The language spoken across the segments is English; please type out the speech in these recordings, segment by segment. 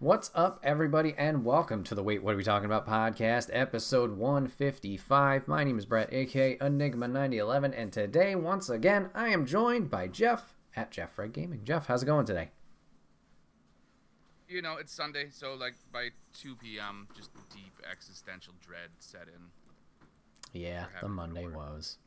What's up, everybody, and welcome to the Wait, What Are We Talking About podcast, episode 155. My name is Bret, aka Enigma9011, and today, once again, I am joined by Jeff at Jeff Fred Gaming. Jeff, how's it going today? You know, it's Sunday, so like by 2 p.m., just deep existential dread set in. Yeah, the Monday woes.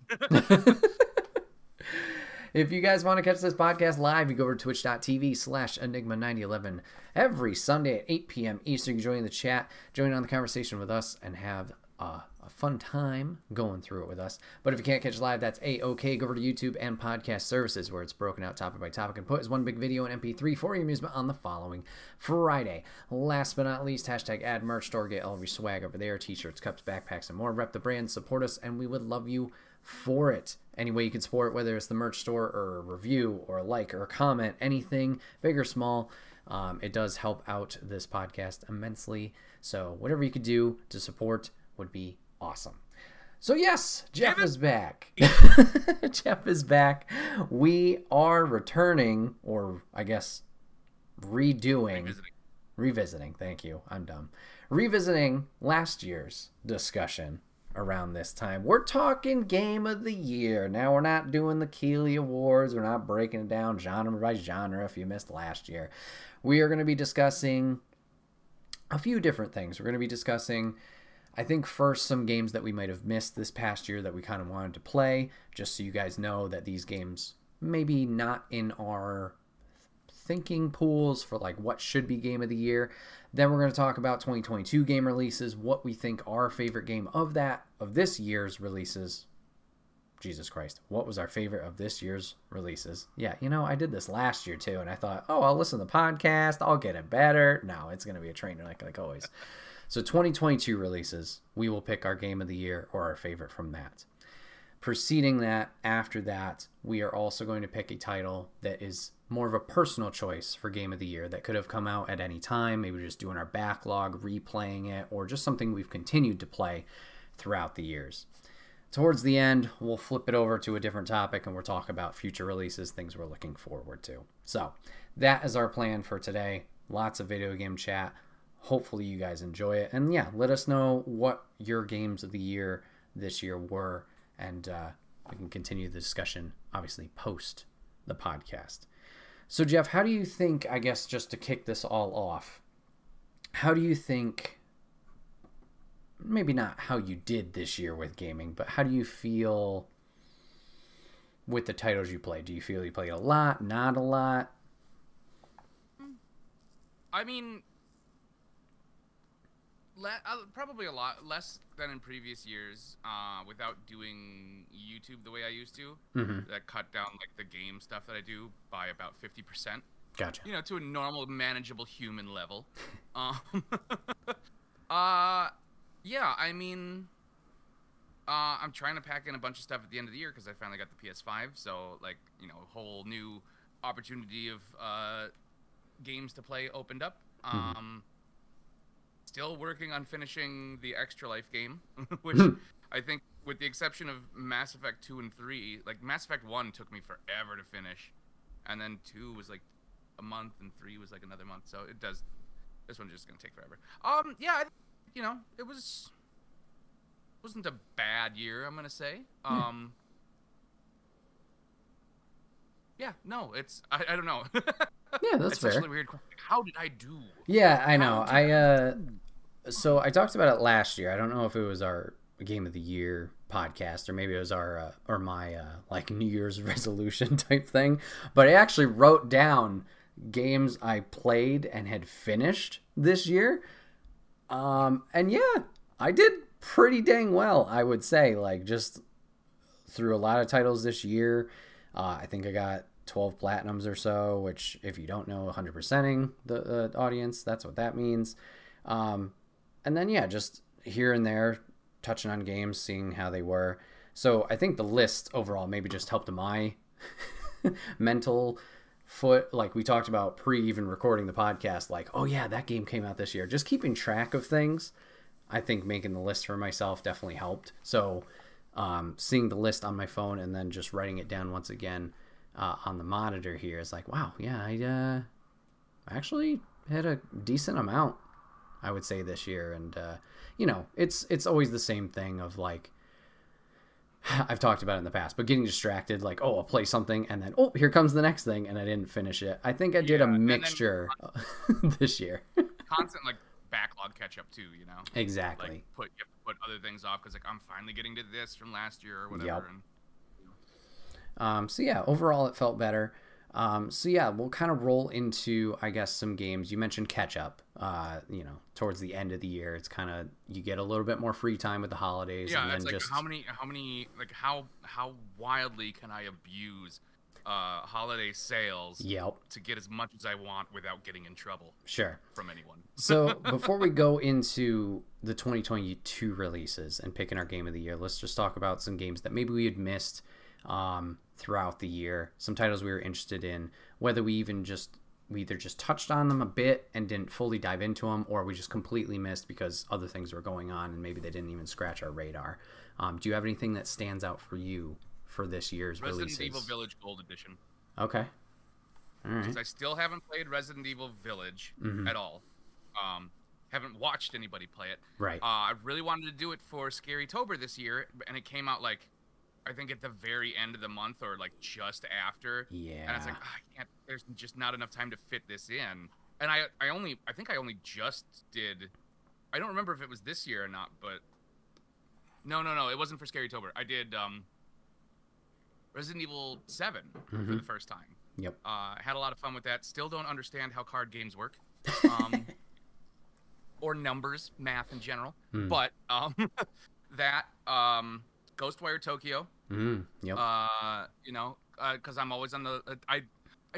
If you guys want to catch this podcast live, you go over to twitch.tv/Enigma9011 every Sunday at 8 p.m. Eastern. You join the chat, join on the conversation with us, and have a fun time going through it with us. But if you can't catch live, that's A-OK. Go over to YouTube and podcast services where it's broken out topic by topic and put as one big video in MP3 for your amusement on the following Friday. Last but not least, hashtag add merch store, get all of your swag over there, t-shirts, cups, backpacks, and more. Rep the brand, support us, and we would love you for it. Any way you can support, whether it's the merch store or a review or a like or a comment, anything big or small, it does help out this podcast immensely. So whatever you could do to support would be awesome. So yes, Jeff is back. Jeff is back. We are returning, or I guess revisiting. Thank you. I'm dumb. Revisiting last year's discussion. Around this time, we're talking game of the year. Now, we're not doing the Keeley Awards. We're not breaking it down genre by genre if you missed last year. We are going to be discussing a few different things. We're going to be discussing, I think, first some games that we might have missed this past year that we kind of wanted to play, just so you guys know that these games maybe not in our thinking pools for like what should be game of the year. Then we're going to talk about 2022 game releases, what we think our favorite game of this year's releases. Jesus Christ, what was our favorite of this year's releases? Yeah, you know, I did this last year too, and I thought, oh, I'll listen to the podcast, I'll get it better. No, it's going to be a train wreck like always. So 2022 releases, we will pick our game of the year or our favorite from that. Preceding that, after that, we are also going to pick a title that is more of a personal choice for Game of the Year that could have come out at any time. Maybe we're just doing our backlog, replaying it, or just something we've continued to play throughout the years. Towards the end, we'll flip it over to a different topic and we'll talk about future releases, things we're looking forward to. So that is our plan for today. Lots of video game chat. Hopefully you guys enjoy it. And yeah, let us know what your games of the year this year were. And we can continue the discussion, obviously, post the podcast. So, Jeff, how do you think, I guess, just to kick this all off, how do you think, maybe not how you did this year with gaming, but how do you feel with the titles you played? Do you feel you played a lot, not a lot? I mean, probably a lot less than in previous years, without doing YouTube the way I used to. That cut down like the game stuff that I do by about 50%. Gotcha. You know, to a normal, manageable human level. Yeah, I mean, I'm trying to pack in a bunch of stuff at the end of the year because I finally got the PS5. So, like, you know, a whole new opportunity of games to play opened up. Still working on finishing the Extra Life game, which I think, with the exception of Mass Effect 2 and 3, like, Mass Effect 1 took me forever to finish, and then 2 was, like, a month, and 3 was, like, another month, so it does, this one's just gonna take forever. Yeah, you know, wasn't a bad year, I'm gonna say. Yeah, no, I don't know. Yeah, that's fair. It's such a weird question. How did I do? Yeah, I know. So I talked about it last year. I don't know if it was our Game of the Year podcast or maybe it was our or my like New Year's resolution type thing. But I actually wrote down games I played and had finished this year. And yeah, I did pretty dang well, I would say. Like, just through a lot of titles this year. I think I got 12 platinums or so, which, if you don't know, 100%ing the audience, that's what that means. And then, yeah, just here and there, touching on games, seeing how they were. So I think the list overall maybe just helped my mental foot. Like, we talked about even recording the podcast, like, oh yeah, that game came out this year. Just keeping track of things, I think making the list for myself definitely helped. So seeing the list on my phone and then just writing it down once again on the monitor here is like, wow, yeah, I actually hit a decent amount, I would say, this year. And you know, it's always the same thing of like, I've talked about it in the past, but getting distracted, like, oh, I'll play something, and then, oh, here comes the next thing, and I didn't finish it. I think I did a mixture this year. Constant, like, backlog catch-up, too, you know? Exactly. Like, you have to put other things off, because, like, I'm finally getting to this from last year or whatever. Yep. And, you know. So, yeah, overall, it felt better. So, yeah, we'll kind of roll into, I guess, some games. You mentioned catch-up, you know, towards the end of the year. It's kind of, you get a little bit more free time with the holidays. Yeah, and then it's like, just... how many, like, how wildly can I abuse holiday sales Yep. to get as much as I want without getting in trouble Sure. from anyone? So, before we go into the 2022 releases and picking our game of the year, let's just talk about some games that maybe we had missed throughout the year, some titles we were interested in, whether we either just touched on them a bit and didn't fully dive into them, or we just completely missed because other things were going on and maybe they didn't even scratch our radar. Do you have anything that stands out for you for this year's releases? Resident Evil Village Gold Edition. Okay. All right. Because I still haven't played Resident Evil Village at all. Haven't watched anybody play it. Right. I really wanted to do it for Scarytober this year, and it came out like, I think at the very end of the month or like just after. Yeah. And it's like, I can't. There's just not enough time to fit this in. And I think I only just did. I don't remember if it was this year or not, but no, it wasn't for Scarytober. I did Resident Evil 7 for the first time. Yep. Had a lot of fun with that. Still don't understand how card games work. Or numbers, math in general. But that Ghostwire Tokyo. Yep. You know, because I'm always on the. I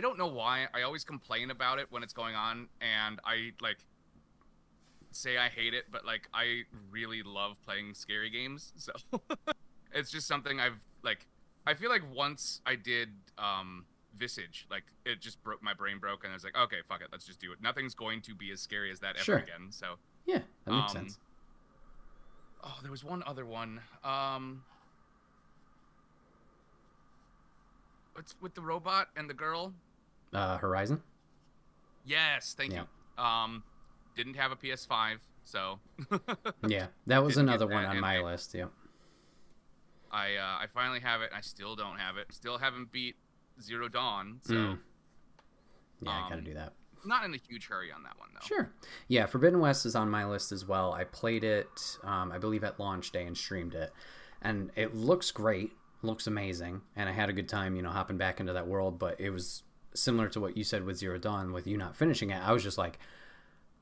don't know why. I always complain about it when it's going on, and I like say I hate it, but like I really love playing scary games. So it's just something I've like. I feel like once I did Visage, like it just broke, my brain broke, and I was like, okay, fuck it, let's just do it. Nothing's going to be as scary as that ever again. So yeah, that makes sense. Oh, there was one other one. What's with the robot and the girl? Horizon? Yes, thank you. Didn't have a PS5, so yeah, that was another one on my list. Yep. I finally have it. I still don't have it. Still haven't beat Zero Dawn, so yeah, I gotta do that. Not in a huge hurry on that one though. Sure. Yeah, Forbidden West is on my list as well. I played it, I believe, at launch day and streamed it, and it looks great. Looks amazing, and I had a good time, you know, hopping back into that world. But it was similar to what you said with Zero Dawn, with you not finishing it. I was just like,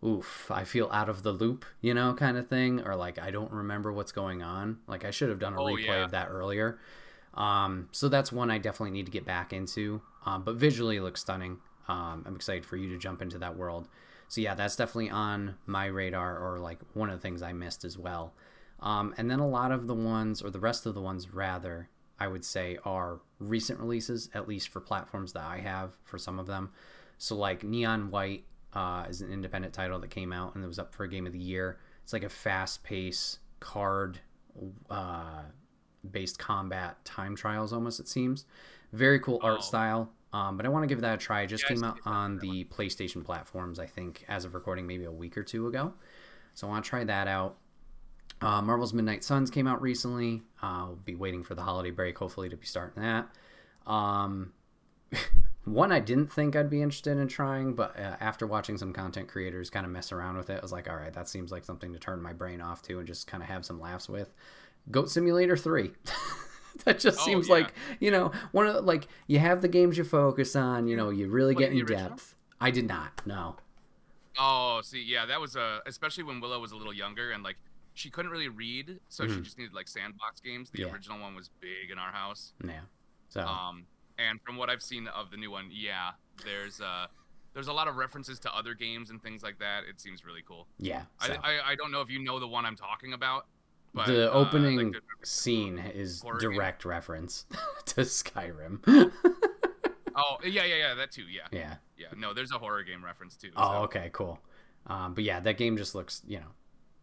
oof, I feel out of the loop, you know, kind of thing, or like I don't remember what's going on. Like I should have done a replay of that earlier. So that's one I definitely need to get back into. But visually it looks stunning. I'm excited for you to jump into that world. So yeah, that's definitely on my radar, or like one of the things I missed as well. And then a lot of the ones, or the rest of the ones rather, I would say are recent releases, at least for platforms that I have for some of them. So like Neon White is an independent title that came out and it was up for a game of the year. It's like a fast-paced card based combat time trials almost, it seems. Very cool art style. But I want to give that a try. It just came out on the PlayStation platforms, I think, as of recording maybe a week or two ago. So I want to try that out. Marvel's Midnight Suns came out recently. I'll be waiting for the holiday break, hopefully, to be starting that. One I didn't think I'd be interested in trying, but after watching some content creators kind of mess around with it, I was like, all right, that seems like something to turn my brain off to and just kind of have some laughs with. Goat Simulator 3. That just seems like, you know, one of the, like, you have the games you focus on, you know, you really get in depth. I did not, no. Oh, see, yeah, that was especially when Willow was a little younger and like she couldn't really read, so she just needed like sandbox games. The original one was big in our house. Yeah. So. And from what I've seen of the new one, yeah, there's a lot of references to other games and things like that. It seems really cool. Yeah. So. I don't know if you know the one I'm talking about. But, the opening scene is direct reference to Skyrim. Oh, yeah, that too, yeah. Yeah. Yeah, no, there's a horror game reference too. Oh, so. Okay, cool. But yeah, that game just looks, you know,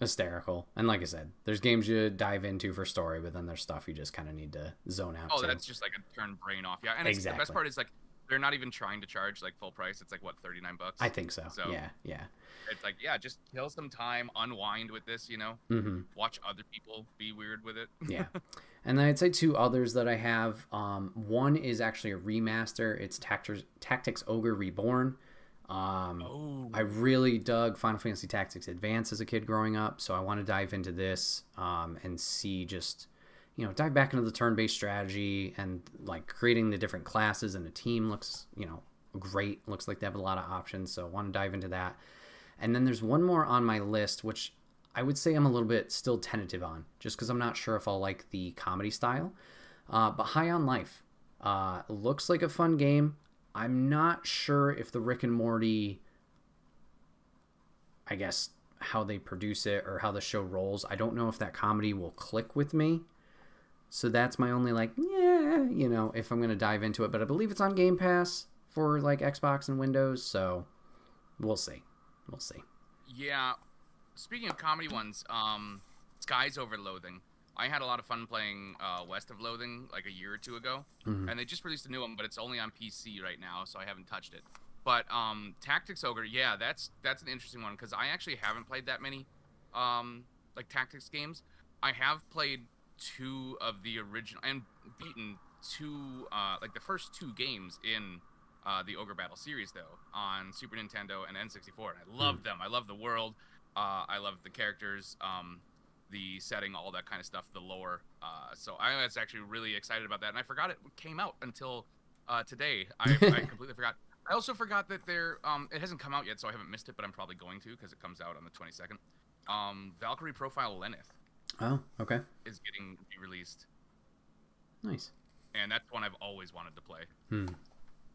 hysterical. And like I said, there's games you dive into for story, but then there's stuff you just kind of need to zone out to. That's just like a turn brain off. Yeah, and the best part is like they're not even trying to charge like full price. It's like what, $39? I think so. So Yeah. it's like, yeah, just kill some time, unwind with this, Mm-hmm. watch other people be weird with it. Yeah. And then I'd say two others that I have. One is actually a remaster. It's Tactics Ogre Reborn. I really dug Final Fantasy Tactics Advance as a kid growing up, so I want to dive into this and see just, dive back into the turn-based strategy and like creating the different classes, and the team looks, great. Looks like they have a lot of options, so I want to dive into that. And then there's one more on my list, which I would say I'm a little bit still tentative on, just because I'm not sure if I'll like the comedy style. But High on Life looks like a fun game. I'm not sure if the Rick and Morty, I guess, how they produce it or how the show rolls. I don't know if that comedy will click with me. So that's my only, like, if I'm going to dive into it. But I believe it's on Game Pass for, like, Xbox and Windows. So we'll see. We'll see. Yeah. Speaking of comedy ones, Skies Over Loathing. I had a lot of fun playing West of Loathing like a year or two ago, and they just released a new one, but it's only on PC right now, so I haven't touched it. But Tactics Ogre, yeah, that's an interesting one, because I actually haven't played that many like tactics games. I have played 2 of the original and beaten 2 like the first 2 games in the Ogre Battle series though on Super Nintendo and N64, and I love them. I love the world. I love the characters. The setting, all that kind of stuff, the lore. So I was actually really excited about that, and I forgot it came out until today. I completely forgot. I also forgot that it hasn't come out yet, so I haven't missed it, but I'm probably going to, because it comes out on the 22nd. Valkyrie Profile Lenneth. Oh, okay. Is getting released. Nice. And that's one I've always wanted to play.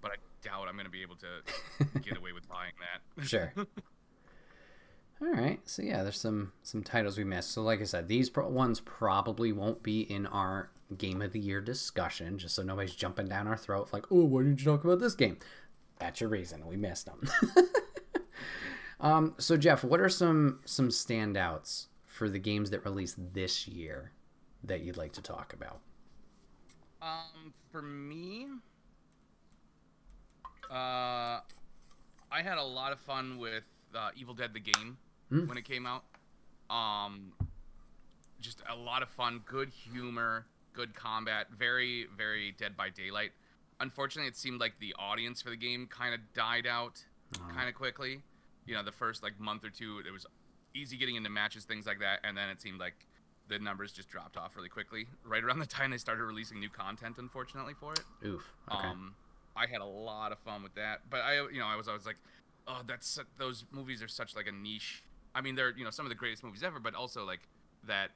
But I doubt I'm going to be able to get away with buying that. Sure. All right, so yeah, there's some titles we missed. So like I said, these ones probably won't be in our Game of the Year discussion, just so nobody's jumping down our throat like, oh, why didn't you talk about this game? That's your reason. We missed them. So Jeff, what are some standouts for the games that released this year that you'd like to talk about? For me, I had a lot of fun with Evil Dead the game when it came out. Just a lot of fun, good humor, good combat, very, very Dead by Daylight. Unfortunately, it seemed like the audience for the game kind of died out kind of quickly. The first like month or two, it was easy getting into matches, things like that, and then it seemed like the numbers just dropped off really quickly. Right around the time they started releasing new content, unfortunately, for it. Oof. Okay. I had a lot of fun with that, but I was like, oh, those movies are such like a niche. I mean, they're some of the greatest movies ever, but also like that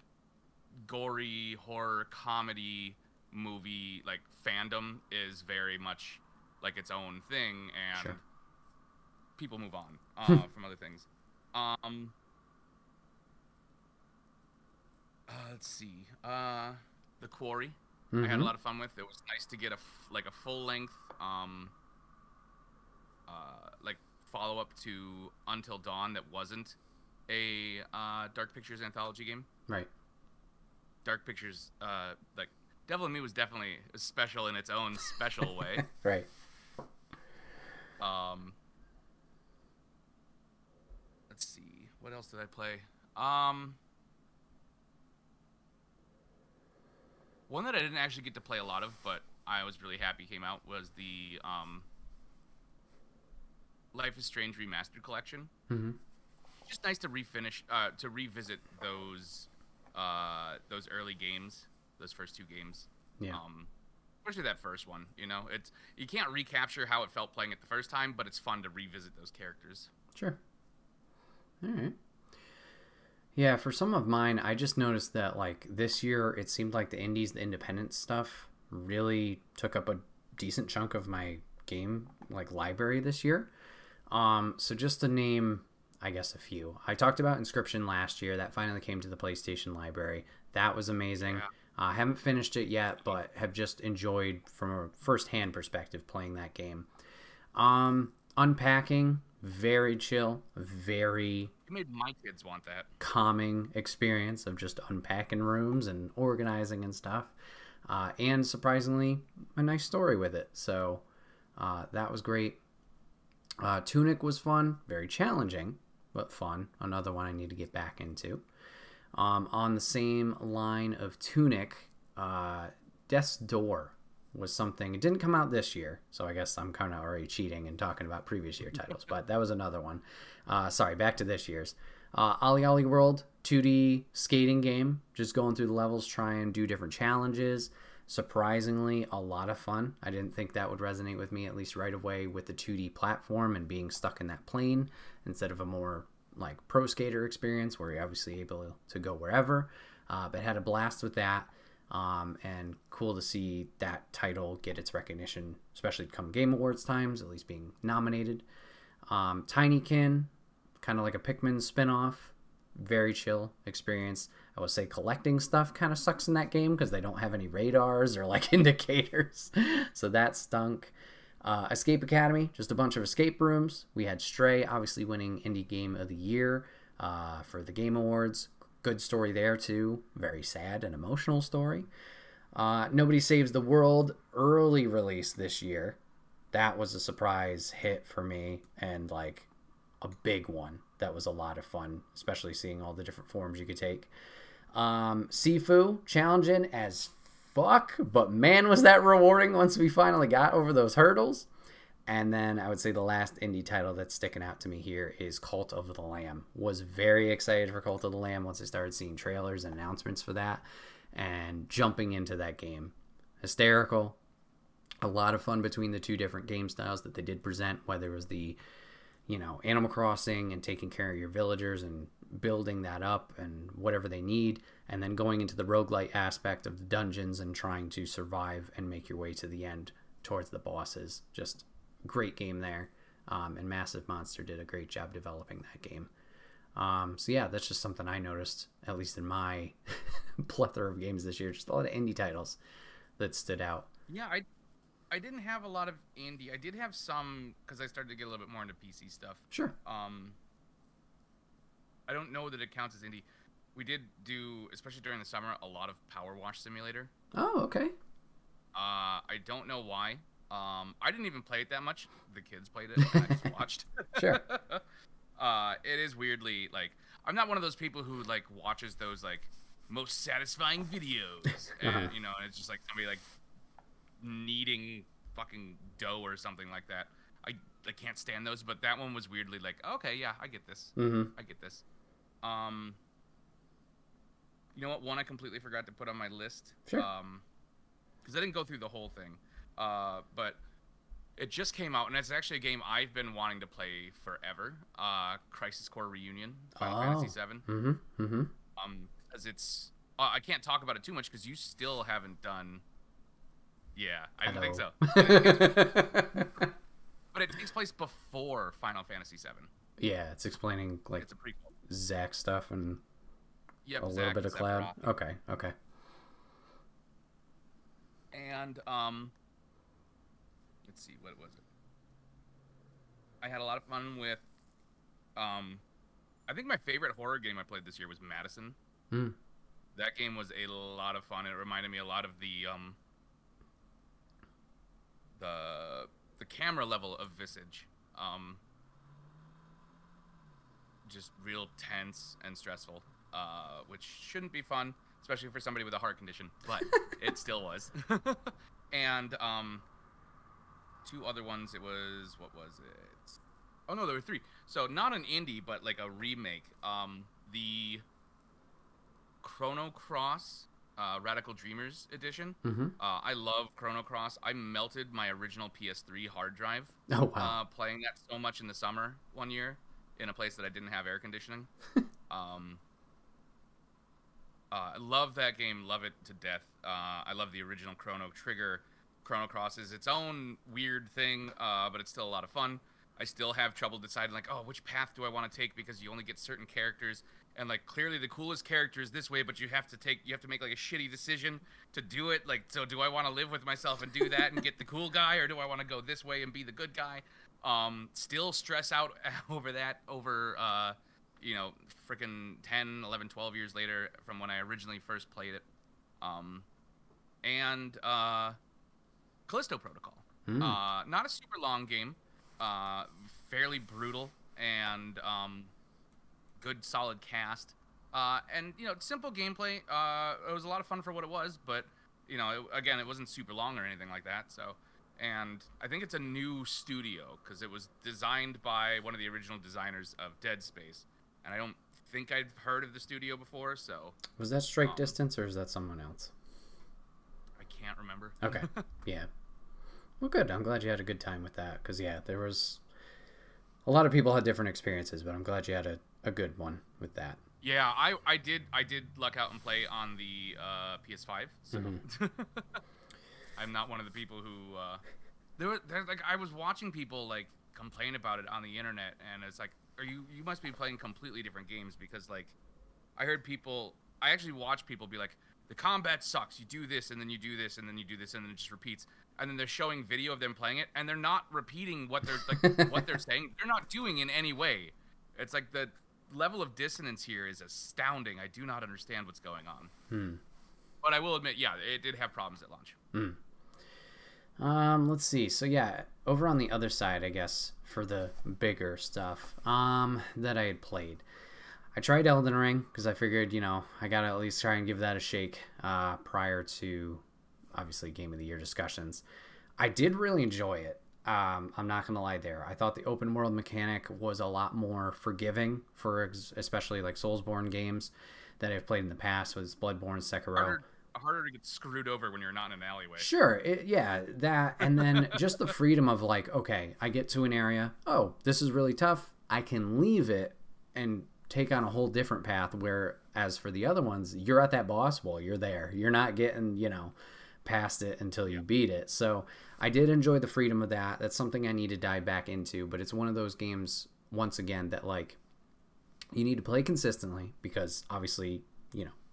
gory horror comedy movie like fandom is very much like its own thing, and Sure. people move on from other things. Let's see. The Quarry. I had a lot of fun with. It was nice to get a full length like follow up to Until Dawn that wasn't a Dark Pictures anthology game. Right. Dark Pictures, like Devil in Me was definitely special in its own special way. Right. Let's see. What else did I play? One that I didn't actually get to play a lot of, but I was really happy came out was the Life is Strange Remastered Collection. Just nice to revisit those early games, those first 2 games. Yeah. Especially that first one. You can't recapture how it felt playing it the first time, but it's fun to revisit those characters. Sure. All right. Yeah, for some of mine, I just noticed that like this year, it seemed like the indies, the independent stuff, really took up a decent chunk of my game like library this year. So just to name, I guess, a few. I talked about Inscription last year. That finally came to the PlayStation library. That was amazing. Yeah. I haven't finished it yet, but have just enjoyed from a first-hand perspective playing that game. Unpacking, very chill, very You made my kids want that. calming experience of just unpacking rooms and organizing and stuff. And surprisingly, a nice story with it. So That was great. Tunic was fun, very challenging, but fun. Another one I need to get back into. On the same line of Tunic, Death's Door was something. It didn't come out this year, so I guess I'm kind of already cheating and talking about previous year titles, but that was another one. Sorry, back to this year's. Ollie Ollie World, 2D skating game, just going through the levels, try and do different challenges. Surprisingly, a lot of fun. I didn't think that would resonate with me, at least right away, with the 2D platform and being stuck in that plane instead of a more like pro skater experience where you're obviously able to go wherever. But had a blast with that. And cool to see that title get its recognition, especially come Game Awards times, at least being nominated. Tinykin, kind of like a Pikmin spin-off. Very chill experience. I would say collecting stuff kind of sucks in that game because they don't have any radars or like indicators. So that stunk. Escape Academy, just a bunch of escape rooms. We had Stray, obviously winning Indie Game of the Year for the Game Awards. Good story there too. Very sad and emotional story. Nobody Saves the World, early release this year. That was a surprise hit for me and like a big one. That was a lot of fun, especially seeing all the different forms you could take. Sifu, challenging as fuck, but man, was that rewarding once we finally got over those hurdles. And then I would say the last indie title that's sticking out to me here is Cult of the Lamb. Was very excited for Cult of the Lamb once I started seeing trailers and announcements for that and jumping into that game. Hysterical. A lot of fun between the two different game styles that they did present, whether it was the Animal Crossing and taking care of your villagers and building that up and whatever they need, and then going into the roguelite aspect of the dungeons and trying to survive and make your way to the end towards the bosses. Just great game there. And Massive Monster did a great job developing that game. So yeah, that's just something I noticed, at least in my plethora of games this year. Just a lot of indie titles that stood out. Yeah, I didn't have a lot of indie. I did have some because I started to get a little bit more into PC stuff. Sure. I don't know that it counts as indie. We did do, especially during the summer, a lot of Power Wash Simulator. Oh, okay. I don't know why. I didn't even play it that much. The kids played it, and I just watched. Sure. It is weirdly like I'm not one of those people who like watches those like most satisfying videos, and and it's just like somebody like kneading fucking dough or something like that. I can't stand those, but that one was weirdly like, okay, yeah, I get this. I get this. You know what? One I completely forgot to put on my list. Sure. Because I didn't go through the whole thing. But it just came out, and it's actually a game I've been wanting to play forever. Crisis Core Reunion, Final Fantasy VII. Because it's I can't talk about it too much because you still haven't done. Yeah, I don't think so. But it takes place before Final Fantasy VII. Yeah, it's explaining like it's a prequel. Zack stuff and Yep, a little bit of Cloud. Okay. And let's see, what was it? I had a lot of fun with I think my favorite horror game I played this year was Madison. That game was a lot of fun. It reminded me a lot of the camera level of Visage. Just real tense and stressful, which shouldn't be fun, especially for somebody with a heart condition, but it still was. And two other ones, what was it? Oh no, there were three. So not an indie, but like a remake. The Chrono Cross Radical Dreamers edition. I love Chrono Cross. I melted my original PS3 hard drive playing that so much in the summer one year in a place that I didn't have air conditioning. I love that game, love it to death. I love the original Chrono Trigger. Chrono Cross is its own weird thing, but it's still a lot of fun. I still have trouble deciding, like, oh, which path do I want to take, because you only get certain characters, and like clearly the coolest character is this way, but you have to make like a shitty decision to do it. Like, so do I want to live with myself and do that and get the cool guy, or do I want to go this way and be the good guy? Still stress out over that, freaking 10, 11, 12 years later from when I originally first played it. And Callisto Protocol. Mm. Not a super long game. Fairly brutal and good solid cast. And simple gameplay. It was a lot of fun for what it was, but again, it wasn't super long or anything like that. So, and I think it's a new studio because it was designed by one of the original designers of Dead Space, and I don't think I've heard of the studio before. So, Was that Strike Distance or is that someone else? I can't remember. Okay. Yeah. Well, good. I'm glad you had a good time with that because, yeah, there was a lot of people had different experiences, but I'm glad you had a good one with that. Yeah, I did luck out and play on the PS5. So I'm not one of the people who I was watching people like complain about it on the internet, and it's like, you must be playing completely different games because like I actually watched people be like, the combat sucks. You do this and then you do this and then you do this and then it just repeats. And then they're showing video of them playing it, and they're not repeating what they're like what they're saying. They're not doing in any way. It's like the level of dissonance here is astounding. I do not understand what's going on. But I will admit, yeah, it did have problems at launch. Let's see. So yeah, over on the other side, I guess, for the bigger stuff that I had played, I tried Elden Ring because I figured, I gotta at least try and give that a shake prior to obviously Game of the Year discussions. I did really enjoy it. I'm not gonna lie there. I thought the open world mechanic was a lot more forgiving for especially like Soulsborne games that I've played in the past, with Bloodborne, Sekiro. Harder to get screwed over when you're not in an alleyway. Sure, yeah, that, and then just the freedom of like, okay, I get to an area, oh, this is really tough, I can leave it and take on a whole different path, whereas for the other ones, you're at that boss, well, you're there. You're not getting, past it until you beat it. So I did enjoy the freedom of that. That's something I need to dive back into, but it's one of those games, once again, that like you need to play consistently because obviously,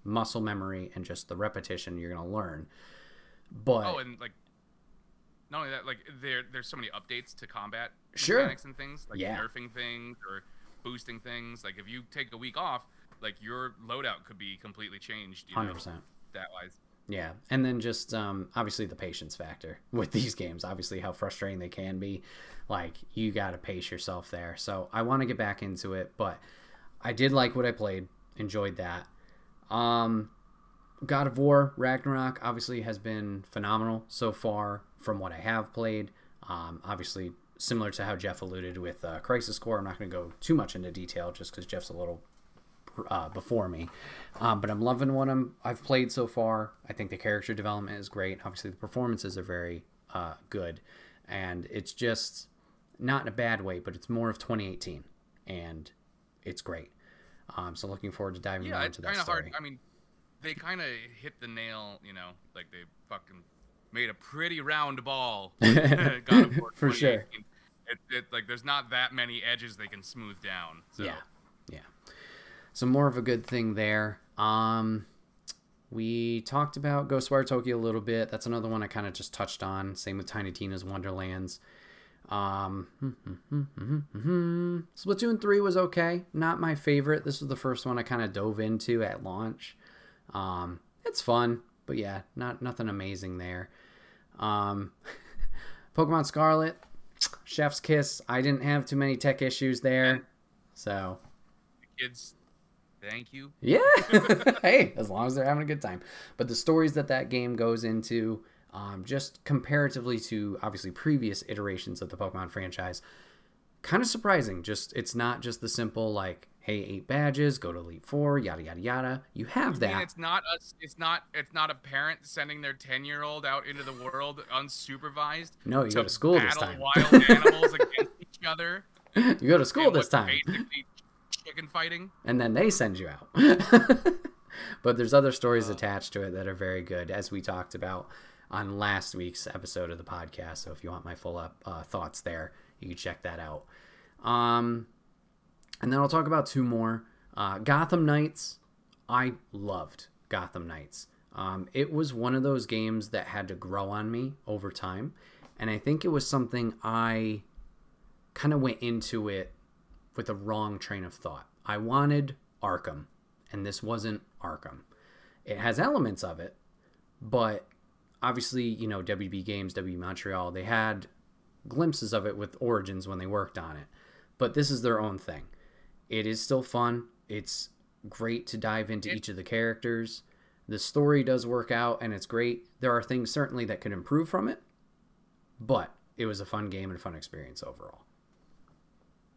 muscle memory and just the repetition you're going to learn. But and like not only that, like there's so many updates to combat sure mechanics and things, like nerfing things or boosting things. Like if you take a week off, like your loadout could be completely changed, 100%. That wise. Yeah, and then just obviously the patience factor with these games, obviously how frustrating they can be. Like, you got to pace yourself there. So I want to get back into it, but I did like what I played, enjoyed that. God of War Ragnarok obviously has been phenomenal so far from what I have played. Obviously, similar to how Jeff alluded with Crisis Core, I'm not going to go too much into detail just because Jeff's a little before me, but I'm loving what I've played so far. I think the character development is great. Obviously the performances are very good, and it's just not in a bad way, but it's more of 2018 and it's great. So looking forward to diving more into that story. Hard. I mean, they kind of hit the nail, like they fucking made a pretty round ball. God of War for sure. It like there's not that many edges they can smooth down. So. Yeah. So more of a good thing there. We talked about Ghostwire Tokyo a little bit. That's another one I kind of just touched on. Same with Tiny Tina's Wonderlands. Splatoon 3 was okay. Not my favorite. This was the first one I kind of dove into at launch. It's fun, but yeah, nothing amazing there. Pokemon Scarlet, Chef's Kiss. I didn't have too many tech issues there. So kids, thank you. Yeah. Hey, as long as they're having a good time. But the stories that game goes into, just comparatively to obviously previous iterations of the Pokemon franchise, kind of surprising. Just it's not just the simple like, hey, 8 badges, go to Elite Four, yada yada yada. You have that. It's not a parent sending their 10-year-old out into the world unsupervised. No, you go to school this time. Wild animals against each other. You go to school this time. Basically chicken fighting, and then they send you out. But there's other stories attached to it that are very good, as we talked about on last week's episode of the podcast. So if you want my full thoughts there, you can check that out. And then I'll talk about 2 more. Gotham Knights. I loved Gotham Knights. It was one of those games that had to grow on me over time, and I think it was something I kind of went into it with a wrong train of thought. I wanted Arkham, and this wasn't Arkham. It has elements of it, but obviously, you know, WB Games, WB Montreal, they had glimpses of it with Origins when they worked on it. But this is their own thing. It is still fun. It's great to dive into each of the characters. The story does work out, and it's great. There are things certainly that could improve from it, but it was a fun game and a fun experience overall.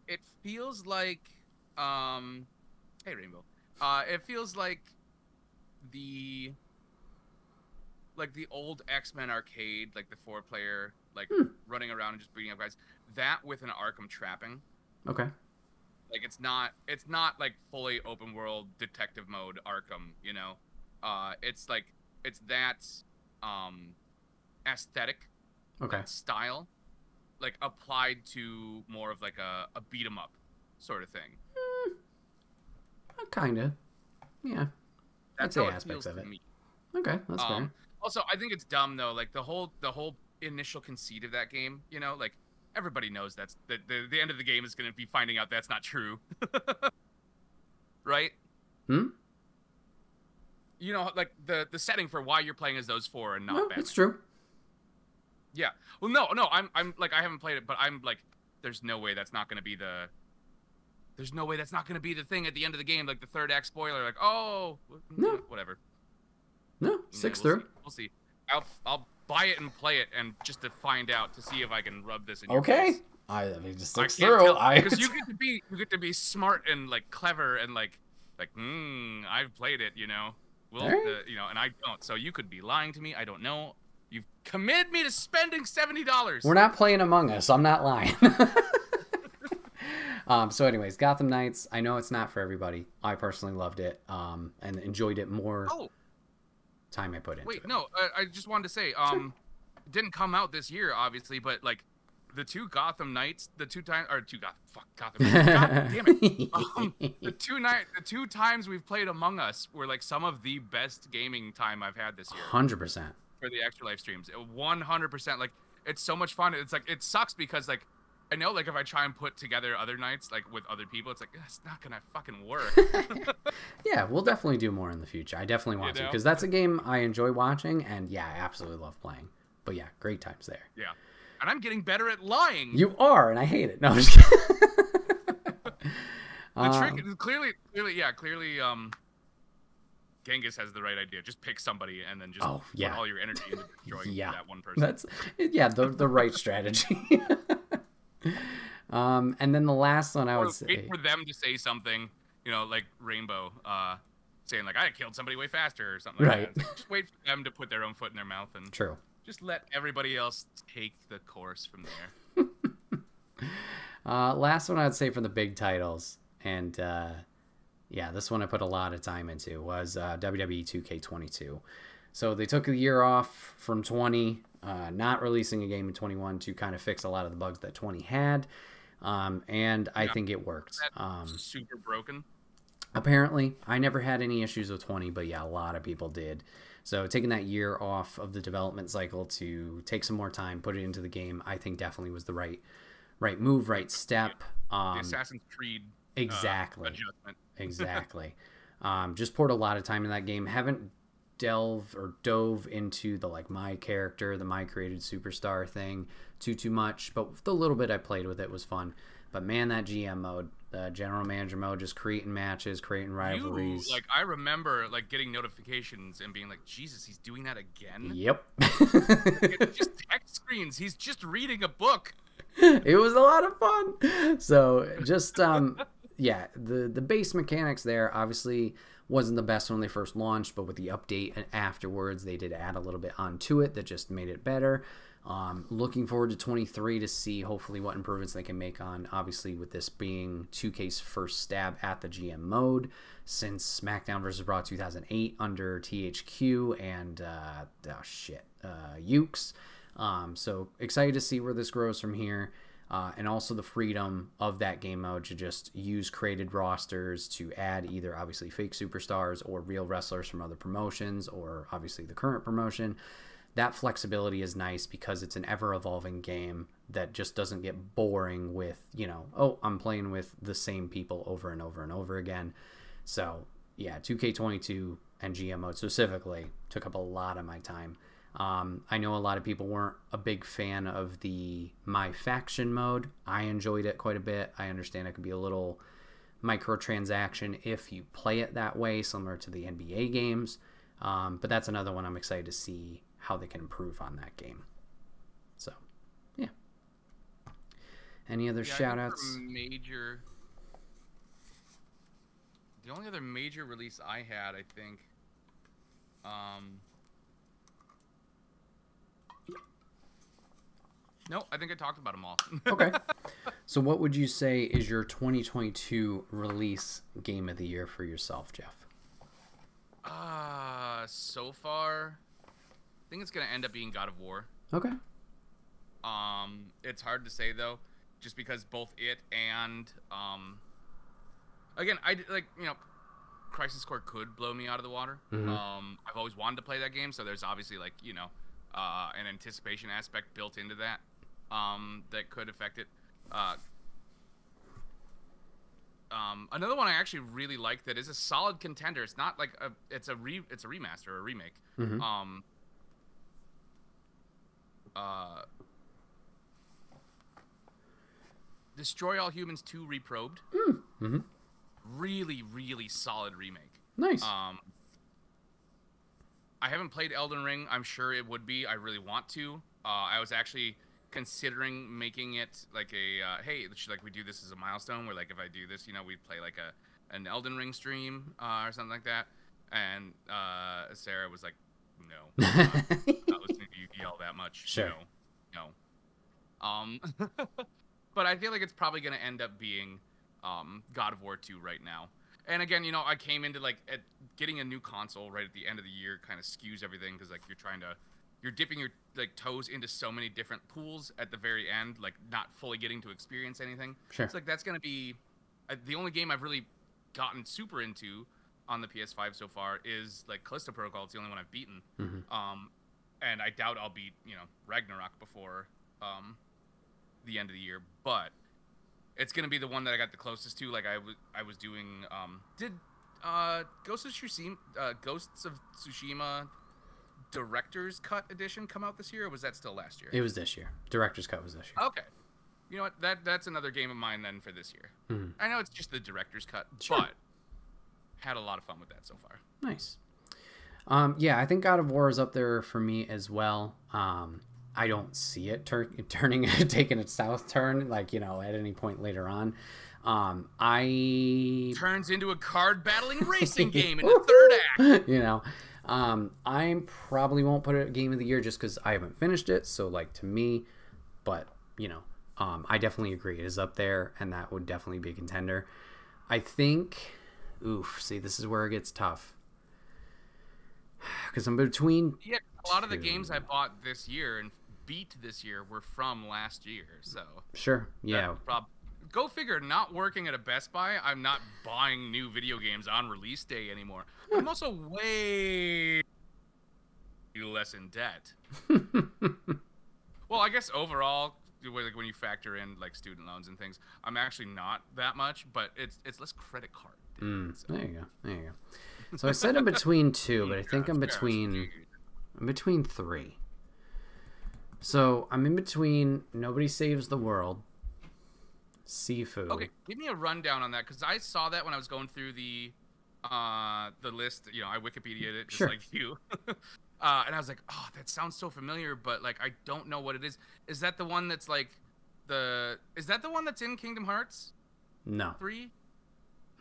It feels like, hey Rainbow, it feels like the old X-Men arcade, like the 4-player, like running around and just beating up guys. That with an Arkham trapping. Okay. Like it's not like fully open world detective mode Arkham, you know. It's like it's that aesthetic, okay, that style, like applied to more of like a beat 'em up sort of thing. Kind of, yeah. That's I'd how say it aspects feels of to it. me. Okay, that's fair. Also, I think it's dumb though. Like the whole initial conceit of that game, you know, like everybody knows that's the end of the game is going to be finding out that's not true, right? You know, like the setting for why you're playing as those 4 and not Batman. It's true. Yeah. Well, no, I'm like I haven't played it, but I'm like, there's no way that's not going to be the. There's no way that's not going to be the thing at the end of the game, like the 3rd act spoiler, like No, whatever. No, 6 through. We'll see. I'll buy it and play it, and just to find out to see if I can rub this in your face. I mean, just 6 through. through. Because you get to be smart and like clever and like I've played it, you know. Well, right. You know, and I don't. So you could be lying to me. I don't know. You've committed me to spending $70. We're not playing Among Us. I'm not lying. So anyways, Gotham Knights, I know it's not for everybody. I personally loved it and enjoyed it more time I put into it. Wait, no, I just wanted to say, it didn't come out this year, obviously, but like the 2 Gotham Knights, Gotham, God damn it. The 2 times we've played Among Us were like some of the best gaming time I've had this year. 100%. For the extra live streams. 100%. Like, it's so much fun. It's like, it sucks because like, I know, like, if I try and put together other nights, like, with other people, it's like, it's not gonna fucking work. Yeah, we'll definitely do more in the future. I definitely want to, because that's a game I enjoy watching, and, yeah, I absolutely love playing. But, yeah, great times there. Yeah. And I'm getting better at lying. You are, and I hate it. No, I'm just kidding. The trick is clearly, Genghis has the right idea. Just pick somebody and then just put all your energy into destroying that one person. That's, the right strategy. And then the last one I would say, wait for them to say something, you know, like Rainbow, saying like I killed somebody way faster or something like that. Just wait for them to put their own foot in their mouth and just let everybody else take the course from there. Last one I'd say for the big titles, and this one I put a lot of time into, was WWE 2K22. So they took a year off from 20, not releasing a game in 21 to kind of fix a lot of the bugs that 20 had. And I think it worked. Super broken. Apparently, I never had any issues with 20, but yeah, a lot of people did. So taking that year off of the development cycle to take some more time, put it into the game, I think definitely was the right move, right step. The Assassin's Creed adjustment. Exactly. Just poured a lot of time in that game. Haven't dove into the like my character, the my created superstar thing too much, but the little bit I played with it was fun. But man, that GM mode, the general manager mode, just creating matches, creating rivalries. I remember like getting notifications and being like, Jesus, he's doing that again? Yep. It's just text screens. He's just reading a book. It was a lot of fun. So just the base mechanics there obviously wasn't the best when they first launched, but with the update and afterwards, they did add a little bit onto it that just made it better. Looking forward to 23 to see hopefully what improvements they can make on, obviously with this being 2K's first stab at the GM mode since SmackDown vs. Raw 2008 under THQ and Ukes. So excited to see where this grows from here. And also the freedom of that game mode to just use created rosters to add either obviously fake superstars or real wrestlers from other promotions or obviously the current promotion. That flexibility is nice because it's an ever-evolving game that just doesn't get boring with, I'm playing with the same people over and over and over again. So, yeah, 2K22 and GM mode specifically took up a lot of my time. I know a lot of people weren't a big fan of the My Faction mode. I enjoyed it quite a bit. I understand it could be a little microtransaction if you play it that way, similar to the NBA games. But that's another one I'm excited to see how they can improve on that game. So, yeah. Any other shout-outs? The only other major release I had, I think, no, I think I talked about them all. Okay. So what would you say is your 2022 release game of the year for yourself, Jeff? So far, I think it's going to end up being God of War. Okay. It's hard to say, though, just because both it and, again, Crisis Core could blow me out of the water. Mm-hmm. I've always wanted to play that game, so there's obviously, an anticipation aspect built into that, that could affect it. Another one I actually really like that is a solid contender. It's not like it's a remaster or a remake. Mm-hmm. Destroy All Humans 2 Reprobed. Mm-hmm. Really, really solid remake. Nice. I haven't played Elden Ring. I'm sure it would be. I really want to. I was actually considering making it like a hey, like we do this as a milestone where like if I do this, we play like an Elden Ring stream or something like that. And Sarah was like, no, not listening to you yell that much. Sure. No. But I feel like it's probably going to end up being God of War 2 right now. And again, I came into getting a new console right at the end of the year kind of skews everything because like you're dipping your toes into so many different pools at the very end, like not fully getting to experience anything. Sure. It's like that's going to be the only game I've really gotten super into on the PS5 so far is like Callisto Protocol. It's the only one I've beaten. Mm-hmm. And I doubt I'll beat Ragnarok before the end of the year, but it's gonna be the one that I got the closest to. Like I was doing. Did Ghosts of Tsushima Director's Cut Edition come out this year, or was that still last year? It was this year. Director's Cut was this year. Okay. You know what? That's another game of mine then for this year. Mm-hmm. I know it's just the Director's Cut, sure, but had a lot of fun with that so far. Nice. Yeah, I think God of War is up there for me as well. I don't see it taking a south turn, at any point later on. Turns into a card battling racing game in the third act. I probably won't put it Game of the Year just because I haven't finished it. So, to me, but I definitely agree. It is up there, and that would definitely be a contender. I think, see, this is where it gets tough. Because I'm between. Yeah, a lot of the games I bought this year and beat this year were from last year, so. Sure, yeah. Go figure, not working at a Best Buy, I'm not buying new video games on release day anymore. I'm also way less in debt. Well, I guess overall, when you factor in student loans and things, I'm actually not that much, but it's less credit card. So. There you go. So I said I'm between two, but I think I'm between three. So I'm in between Nobody Saves the World, Sifu. Okay, give me a rundown on that because I saw that when I was going through the list. I Wikipedia'd it just like you, and I was like, oh, that sounds so familiar, but I don't know what it is. Is that the one that's Is that the one that's in Kingdom Hearts? No. 3?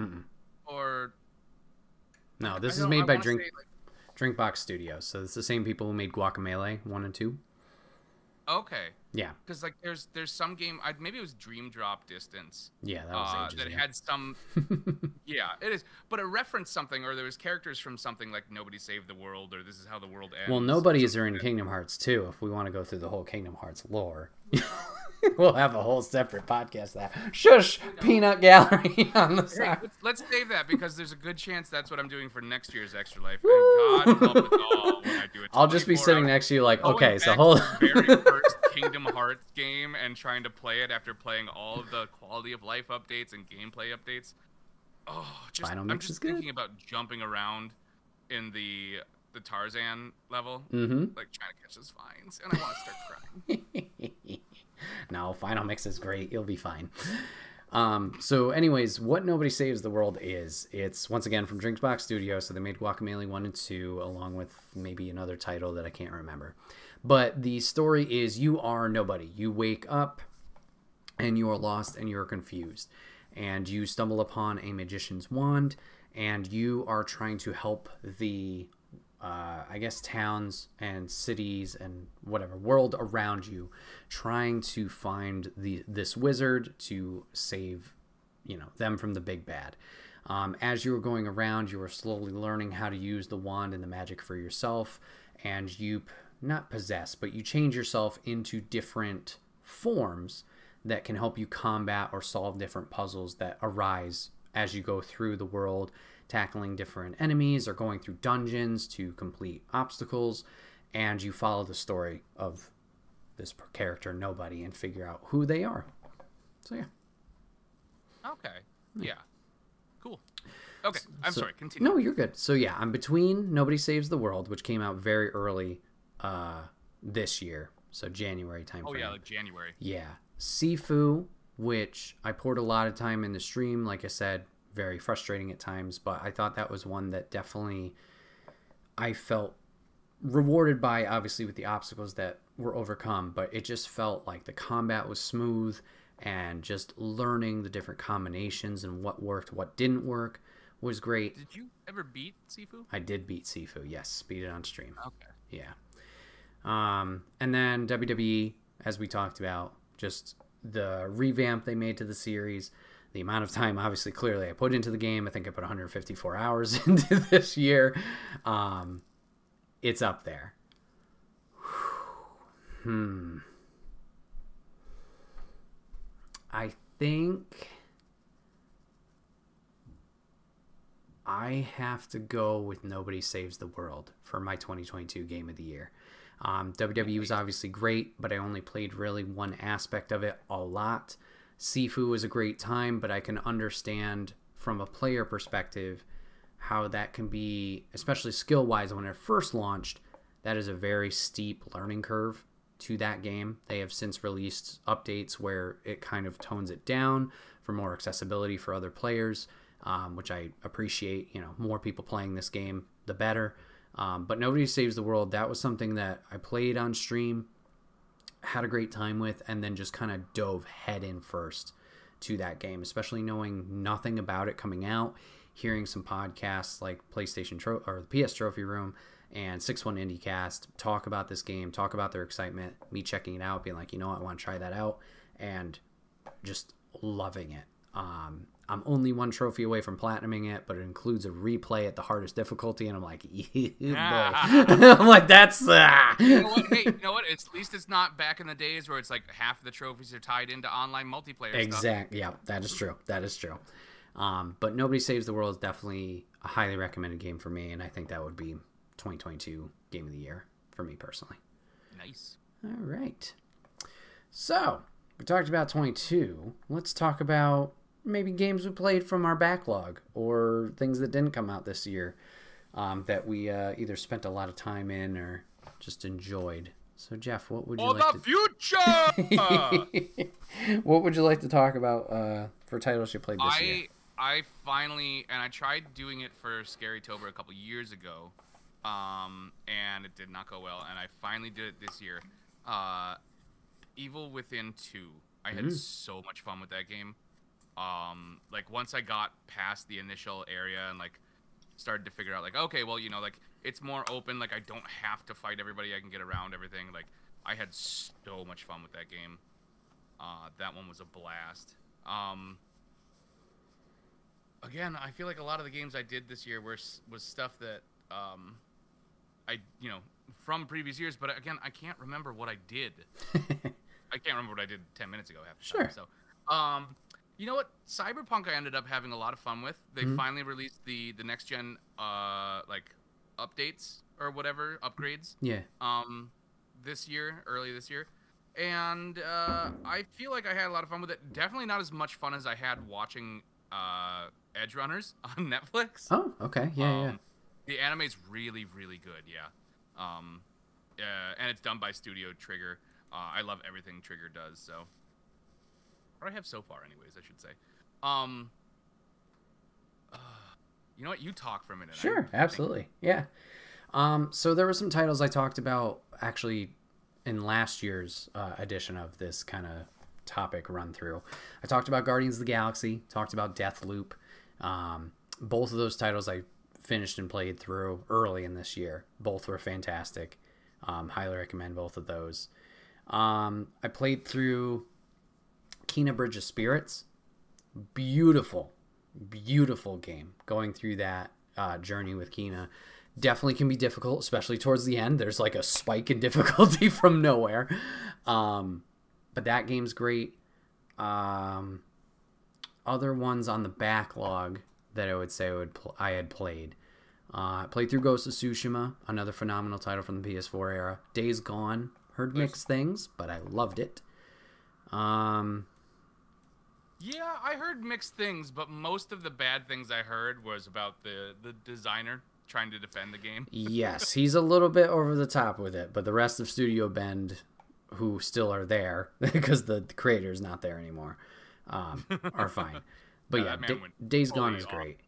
Mm-mm. Or. No, this is made by Drinkbox Studios, so it's the same people who made Guacamelee 1 and 2. Okay. Yeah. Because there's some game, maybe it was Dream Drop Distance. Yeah, that was ages that ago. had some. Yeah, it is. But it referenced something, or there was characters from something like Nobody Saved the World, or This Is How the World Ends. Well, nobody's are in Kingdom Hearts 2. If we want to go through the whole Kingdom Hearts lore, we'll have a whole separate podcast. Shush, Peanut Gallery on the side. Hey, let's save that because there's a good chance that's what I'm doing for next year's Extra Life. And God help us all when I do it. I'll just be sitting next to you okay, so hold on. The very first Kingdom Hearts game and trying to play it after playing all of the quality of life updates and gameplay updates. Oh, I'm just thinking about jumping around in the the Tarzan level, like trying to catch those vines, and I want to start crying. No, Final Mix is great. You'll be fine. So anyways, what Nobody Saves the World is, it's once again from Drinkbox Studio. So they made Guacamelee 1 and 2 along with maybe another title that I can't remember. But the story is you are nobody. You wake up and you are lost and you're confused. And you stumble upon a magician's wand and you are trying to help the I guess towns and cities and whatever world around you, trying to find this wizard to save, you know, them from the big bad. As you were going around, you were slowly learning how to use the wand and the magic for yourself, and you not possess, but you change yourself into different forms that can help you combat or solve different puzzles that arise as you go through the world, tackling different enemies or going through dungeons to complete obstacles, and you follow the story of this character Nobody and figure out who they are. So yeah. Okay. Yeah. Cool. Okay. I'm sorry. Continue. No, you're good. So yeah, I'm between Nobody Saves the World, which came out very early this year, so January time frame. Oh yeah, like January. Yeah. Sifu, which I poured a lot of time in the stream, like I said, very frustrating at times, but I thought that was one that definitely I felt rewarded by, obviously with the obstacles that were overcome, but it just felt like the combat was smooth and just learning the different combinations and what worked, what didn't work was great. Did you ever beat Sifu? I did beat Sifu, yes, beat it on stream. Okay. Yeah. And then WWE, as we talked about, just the revamp they made to the series, the amount of time, obviously, clearly I put into the game. I think I put 154 hours into this year. It's up there. I think I have to go with Nobody Saves the World for my 2022 Game of the Year. WWE was obviously great, but I only played really one aspect of it a lot. Sifu was a great time, but I can understand from a player perspective how that can be, especially skill-wise, when it first launched, that is a very steep learning curve to that game. They have since released updates where it kind of tones it down for more accessibility for other players, which I appreciate. You know, more people playing this game, the better. But Nobody Saves the World, that was something that I played on stream, had a great time with, and then just kind of dove head in first to that game, especially knowing nothing about it coming out, hearing some podcasts like PlayStation or the PS Trophy Room and 6-1 IndieCast talk about this game, talk about their excitement, me checking it out, being like, you know what, I want to try that out, and just loving it. I'm only one trophy away from platinuming it, but it includes a replay at the hardest difficulty, and I'm like, yeah, boy. I'm like, that's... You know what? Hey, you know what? At least it's not back in the days where it's like half of the trophies are tied into online multiplayer stuff. Exactly. Yeah, that is true. That is true. But Nobody Saves the World is definitely a highly recommended game for me, and I think that would be 2022 Game of the Year for me personally. Nice. All right. So, we talked about 22. Let's talk about maybe games we played from our backlog or things that didn't come out this year that we either spent a lot of time in or just enjoyed. So, Jeff, what would you like to... future! What would you like to talk about for titles you played this year? I finally, and I tried doing it for Scarytober a couple years ago, and it did not go well, and I finally did it this year. Evil Within 2. I had so much fun with that game. Like, once I got past the initial area and, like, started to figure out, like, okay, well, you know, like, it's more open. Like, I don't have to fight everybody. I can get around everything. Like, I had so much fun with that game. That one was a blast. Again, I feel like a lot of the games I did this year was stuff that, I, you know, from previous years, but again, I can't remember what I did. I can't remember what I did 10 minutes ago half the time. So, you know what? Cyberpunk I ended up having a lot of fun with. They finally released the next gen like updates or whatever, upgrades. Yeah. Early this year. And I feel like I had a lot of fun with it. Definitely not as much fun as I had watching Edge Runners on Netflix. Oh, okay. Yeah. The anime's really, really good. Yeah. And it's done by Studio Trigger. I love everything Trigger does. So, or I have so far, anyways. I should say. Um. You know what? You talk for a minute. Sure, absolutely. Yeah. So there were some titles I talked about actually in last year's edition of this kind of topic run through. I talked about Guardians of the Galaxy, talked about Deathloop. Both of those titles I finished and played through early in this year. Both were fantastic. Highly recommend both of those. I played through Kena Bridge of Spirits. Beautiful game. Going through that journey with Kena definitely can be difficult, especially towards the end. There's like a spike in difficulty from nowhere. But that game's great. Other ones on the backlog that I would say I had played. I played through Ghost of Tsushima, another phenomenal title from the PS4 era. Days Gone, heard mixed things, but I loved it. Yeah, I heard mixed things, but most of the bad things I heard was about the designer trying to defend the game. Yes, he's a little bit over the top with it, but the rest of Studio Bend, who still are there, because the creator's not there anymore, are fine. But yeah, Days Gone is great.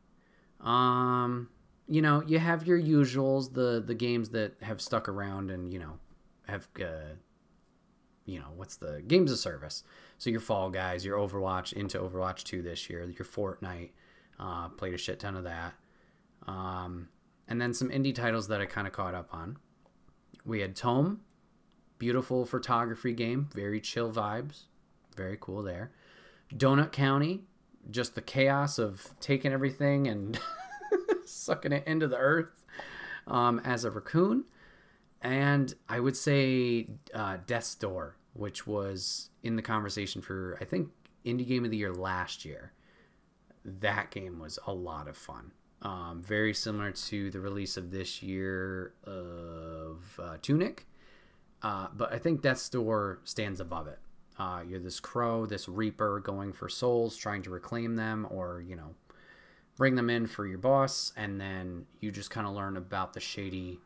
You know, you have your usuals, the games that have stuck around and, you know, have, what's the games of service. So your Fall Guys, your Overwatch, into Overwatch 2 this year, your Fortnite, played a shit ton of that. And then some indie titles that I kind of caught up on. We had Tome, beautiful photography game, very chill vibes, very cool there. Donut County, just the chaos of taking everything and sucking it into the earth as a raccoon. And I would say Death's Door, which was in the conversation for, I think, Indie Game of the Year last year. That game was a lot of fun. Very similar to the release of this year of Tunic. But I think Death's Door stands above it. You're this crow, this reaper going for souls, trying to reclaim them or, you know, bring them in for your boss. And then you just kind of learn about the shady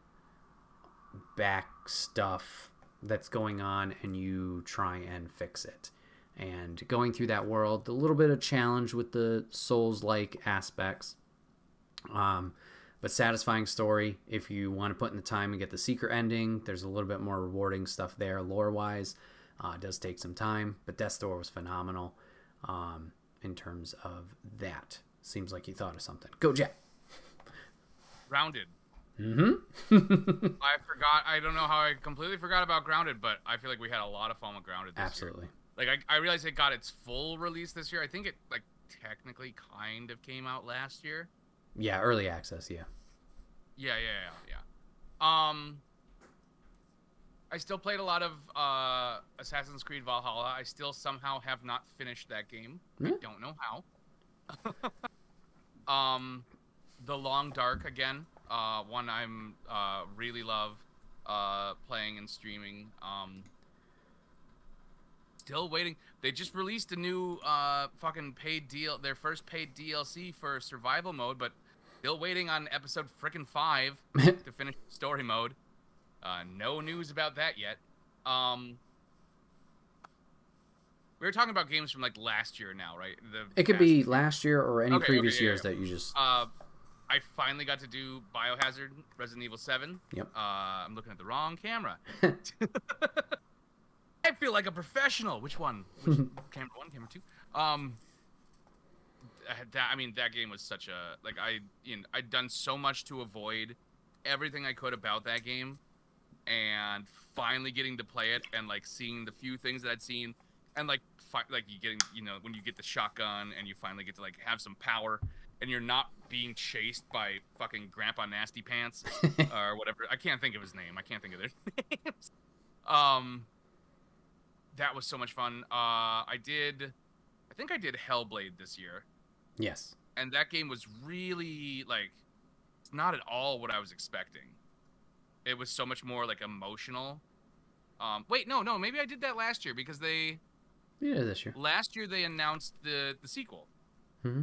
back stuff that's going on and you try and fix it. And going through that world, a little bit of challenge with the Souls-like aspects. But satisfying story. If you want to put in the time and get the secret ending, there's a little bit more rewarding stuff there lore-wise. It does take some time, but Death's Door was phenomenal in terms of that. Seems like you thought of something. Go, Jet. Grounded. Mm-hmm. I forgot. I don't know how I completely forgot about Grounded, but I feel like we had a lot of fun with Grounded this Absolutely. year. Like, I realized it got its full release this year. I think it, like, technically kind of came out last year. Yeah, early access, yeah. Yeah. I still played a lot of Assassin's Creed Valhalla. I still somehow have not finished that game. I don't know how. The Long Dark again. One I'm really love playing and streaming. Still waiting. They just released a new fucking paid deal. Their first paid DLC for survival mode, but still waiting on episode frickin' 5 to finish story mode. No news about that yet. We were talking about games from like last year now, right? It could be last year or any previous years that you just. I finally got to do Biohazard Resident Evil 7. Yep. I'm looking at the wrong camera. I feel like a professional. Which one? Camera 1, camera 2? That game was such a I'd done so much to avoid everything I could about that game, and finally getting to play it and like seeing the few things that I'd seen, and like you getting, you know, when you get the shotgun and you finally get to like have some power and you're not being chased by fucking Grandpa Nasty Pants or whatever. I can't think of his name. I can't think of their names. That was so much fun. I think I did Hellblade this year. Yes. And that game was really, like, it's not at all what I was expecting. It was so much more, like, emotional. Wait, no, maybe I did that last year because they... Yeah, this year. Last year they announced the sequel. Mm-hmm.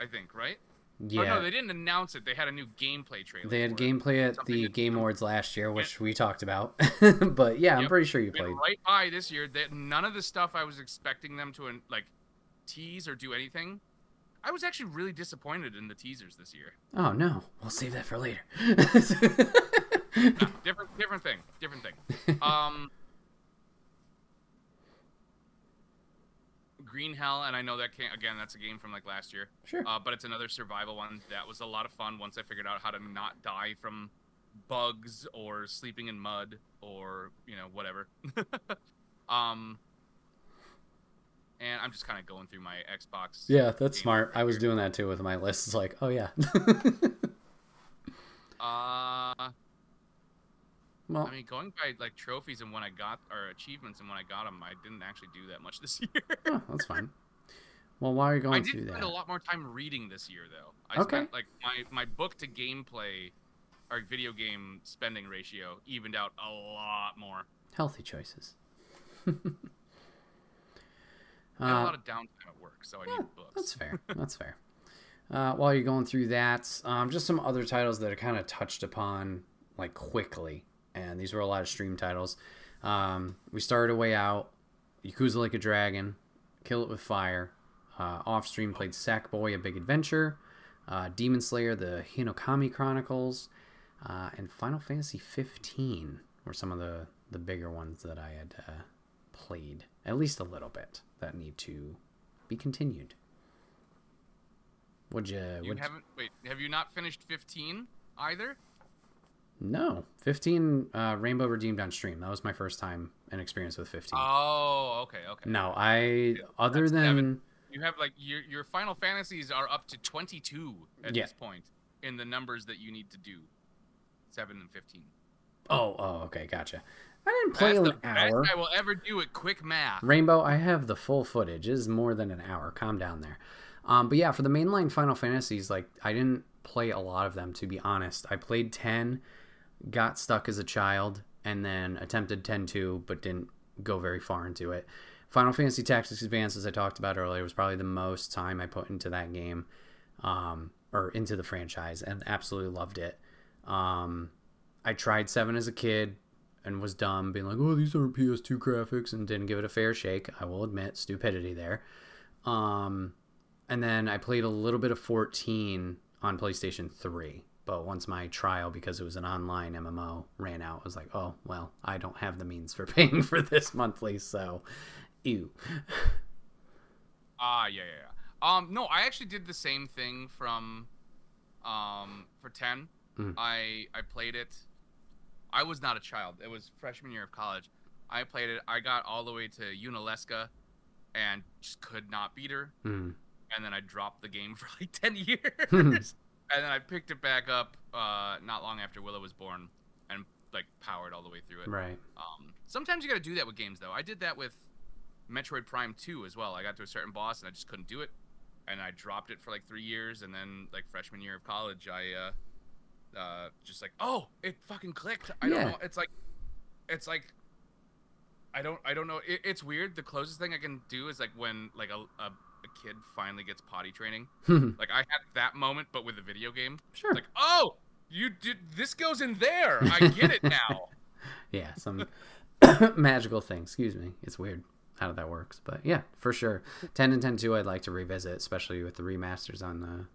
I think, right? Or no, Yeah, they didn't announce it. They had a new gameplay trailer. they had for it. gameplay at Something the that Game went- Awards last year, went- which we talked about. But yeah, I'm Yep. pretty sure you went played. right by this year. That none of the stuff I was expecting them to like tease or do anything. I was actually really disappointed in the teasers this year. Oh no, we'll save that for later. No, different thing. Green Hell, and I know that can't, again, that's a game from like last year. Sure. But it's another survival one that was a lot of fun once I figured out how to not die from bugs or sleeping in mud or whatever. And I'm just kind of going through my Xbox. Yeah, that's game smart. right I was here. doing that too with my list. It's like, oh yeah. Well, I mean, going by like trophies and when I got or achievements and when I got them, I didn't actually do that much this year. oh, that's fine. Well, while you're I going did through spend that, a lot more time reading this year, though. I Okay. spent like my book to gameplay or video game spending ratio evened out a lot more. healthy choices. I had a lot of downtime at work, so I need books. That's fair. That's fair. While you're going through that, just some other titles that are kind of touched upon like quickly, and these were a lot of stream titles. We started A Way Out, Yakuza Like a Dragon, Kill It With Fire. Off stream played Sackboy: A Big Adventure, Demon Slayer: The Hinokami Chronicles, and Final Fantasy 15 were some of the bigger ones that I had played, at least a little bit, that need to be continued. Have you not finished 15 either? No, 15 Rainbow Redeemed on stream. That was my first time and experience with 15. Oh, okay. No, other That's than 7. You have like your Final Fantasies are up to 22 at Yeah. this point in the numbers that you need to do. 7 and 15. oh, okay, gotcha. I didn't play That's an the hour. best I will ever do at quick math. Rainbow, I have the full footage. It is more than an hour. Calm down there. But yeah, for the mainline Final Fantasies, like I didn't play a lot of them, to be honest. I played 10, got stuck as a child, and then attempted 10-2, but didn't go very far into it. Final Fantasy Tactics Advance, as I talked about earlier, was probably the most time I put into that game, or into the franchise, and absolutely loved it. I tried 7 as a kid and was dumb, being like, oh, these aren't PS2 graphics, and didn't give it a fair shake. I will admit, stupidity there. And then I played a little bit of 14 on PlayStation 3. But once my trial, because it was an online MMO, ran out, I was like, oh, well, I don't have the means for paying for this monthly, so ew. Yeah. No, I actually did the same thing from for 10. I played it. I was not a child. It was freshman year of college. I played it. I got all the way to Unalesca and just could not beat her. And then I dropped the game for like 10 years. And then I picked it back up not long after Willow was born and like powered all the way through it. Right. Sometimes you got to do that with games, though. I did that with Metroid Prime 2 as well. I got to a certain boss and I just couldn't do it. And I dropped it for like 3 years. And then like freshman year of college, I just like, oh, it fucking clicked. I don't know. It's like I don't know. It's weird. The closest thing I can do is like when like a kid finally gets potty training. Like I had that moment, but with a video game. Sure. Like, oh, you did. This goes in there. I get it now. Yeah, some magical thing. Excuse me. It's weird how that works, but yeah, for sure. 10 and 10-2 I'd like to revisit, especially with the remasters on the,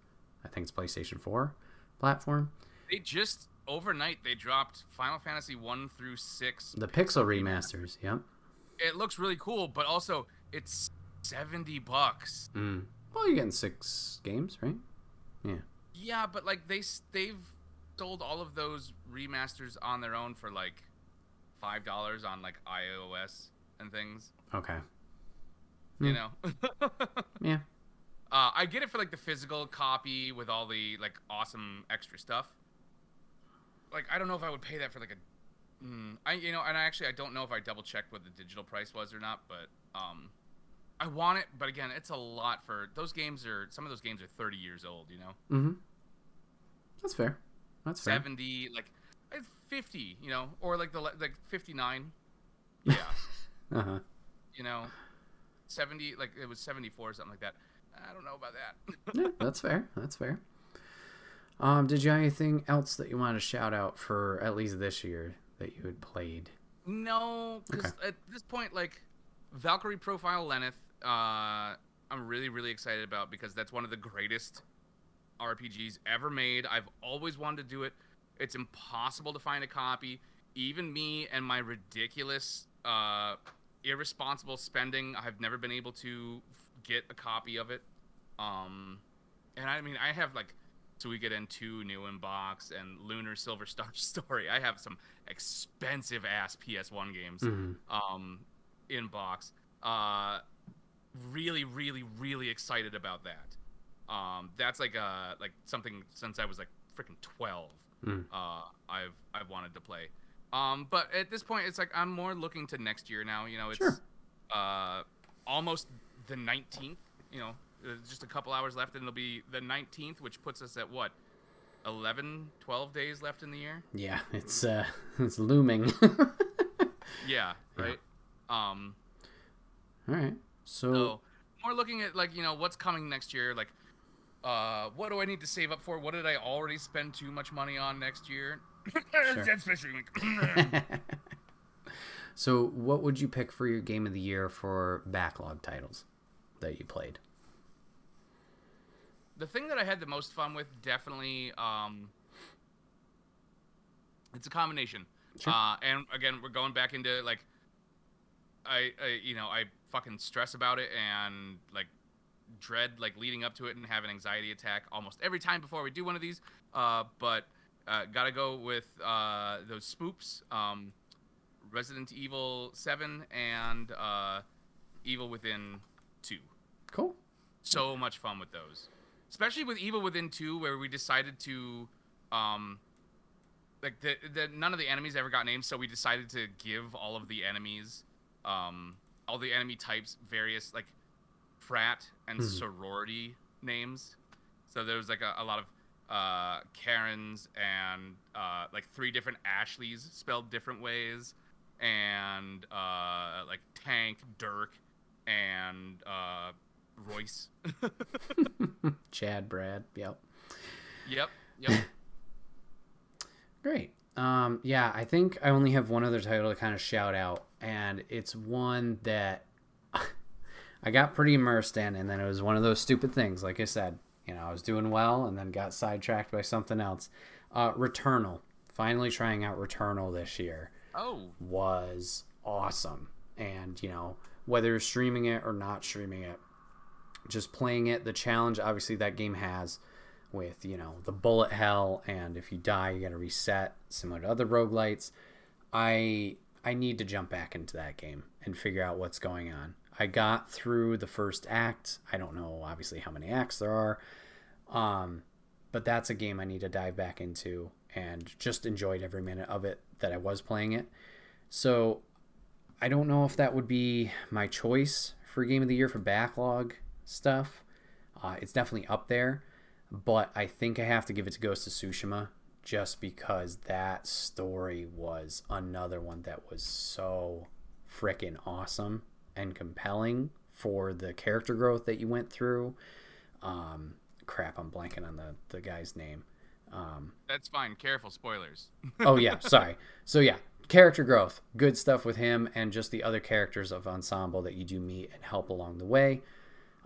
I think it's PlayStation 4 platform. They just overnight they dropped Final Fantasy 1 through 6. The Pixel remasters. Yep. It looks really cool, but also it's $70. Well, you're getting 6 games, right? Yeah. Yeah, but like they've sold all of those remasters on their own for like $5 on like iOS and things. Okay. You know. Yeah. I get it for like the physical copy with all the like awesome extra stuff. Like I don't know if I would pay that for like a and I don't know if I double checked what the digital price was or not, but I want it, but again, it's a lot for those games. Some of those games are 30 years old, you know. That's fair. That's fair. 70, like 50, you know, or like 59. Yeah. You know, 70, like it was 74 or something like that. I don't know about that. Yeah, that's fair. That's fair. Did you have anything else that you wanted to shout out for at least this year that you had played? No, because at this point, like, Valkyrie Profile Lenneth, I'm really, really excited about because that's one of the greatest RPGs ever made. I've always wanted to do it. It's impossible to find a copy. Even me and my ridiculous, irresponsible spending, I've never been able to get a copy of it. And I mean, I have like Suikoden 2 new in box and Lunar Silver Star Story. I have some expensive ass PS1 games in box. Really, really, really excited about that. That's like something since I was like freaking 12. I've wanted to play. But at this point, it's like I'm more looking to next year now. You know, it's almost the 19th. You know, just a couple hours left, and it'll be the 19th, which puts us at what, 11, 12 days left in the year. Yeah, it's looming. Yeah. Right. All right. So more looking at like, you know, what's coming next year. Like, what do I need to save up for? What did I already spend too much money on next year? That's fishing. So what would you pick for your game of the year for backlog titles that you played? The thing that I had the most fun with, definitely, it's a combination. Sure. And again, we're going back into like, I fucking stress about it and like dread like leading up to it and have an anxiety attack almost every time before we do one of these. But gotta go with those spoops, Resident Evil 7 and Evil Within 2. Cool. So much fun with those. Especially with Evil Within 2, where we decided to, like, none of the enemies ever got names, so we decided to give all of the enemies, all the enemy types, various, like, frat and sorority names. So there was, like, a lot of Karens and, like, 3 different Ashleys spelled different ways, and, like, Tank, Dirk, and, Royce. Chad, Brad. Yep. Great. Yeah, I think I only have one other title to kind of shout out, and it's one that I got pretty immersed in, and then it was one of those stupid things. Like I said, you know, I was doing well and then got sidetracked by something else. Returnal. Finally trying out Returnal this year. Was awesome. And, you know, whether you're streaming it or not streaming it, just playing it, the challenge obviously that game has with, you know, the bullet hell, and if you die you gotta reset, similar to other roguelites. I need to jump back into that game and figure out what's going on. I got through the first act. I don't know obviously how many acts there are, but that's a game I need to dive back into, and just enjoyed every minute of it that I was playing it. So I don't know if that would be my choice for Game of the Year for backlog stuff. It's definitely up there, but I think I have to give it to Ghost of Tsushima, just because that story was another one that was so freaking awesome and compelling for the character growth that you went through. Crap, I'm blanking on the guy's name. That's fine. Careful, spoilers. Oh yeah, sorry. So yeah, character growth, good stuff with him, and just the other characters of Ensemble that you do meet and help along the way.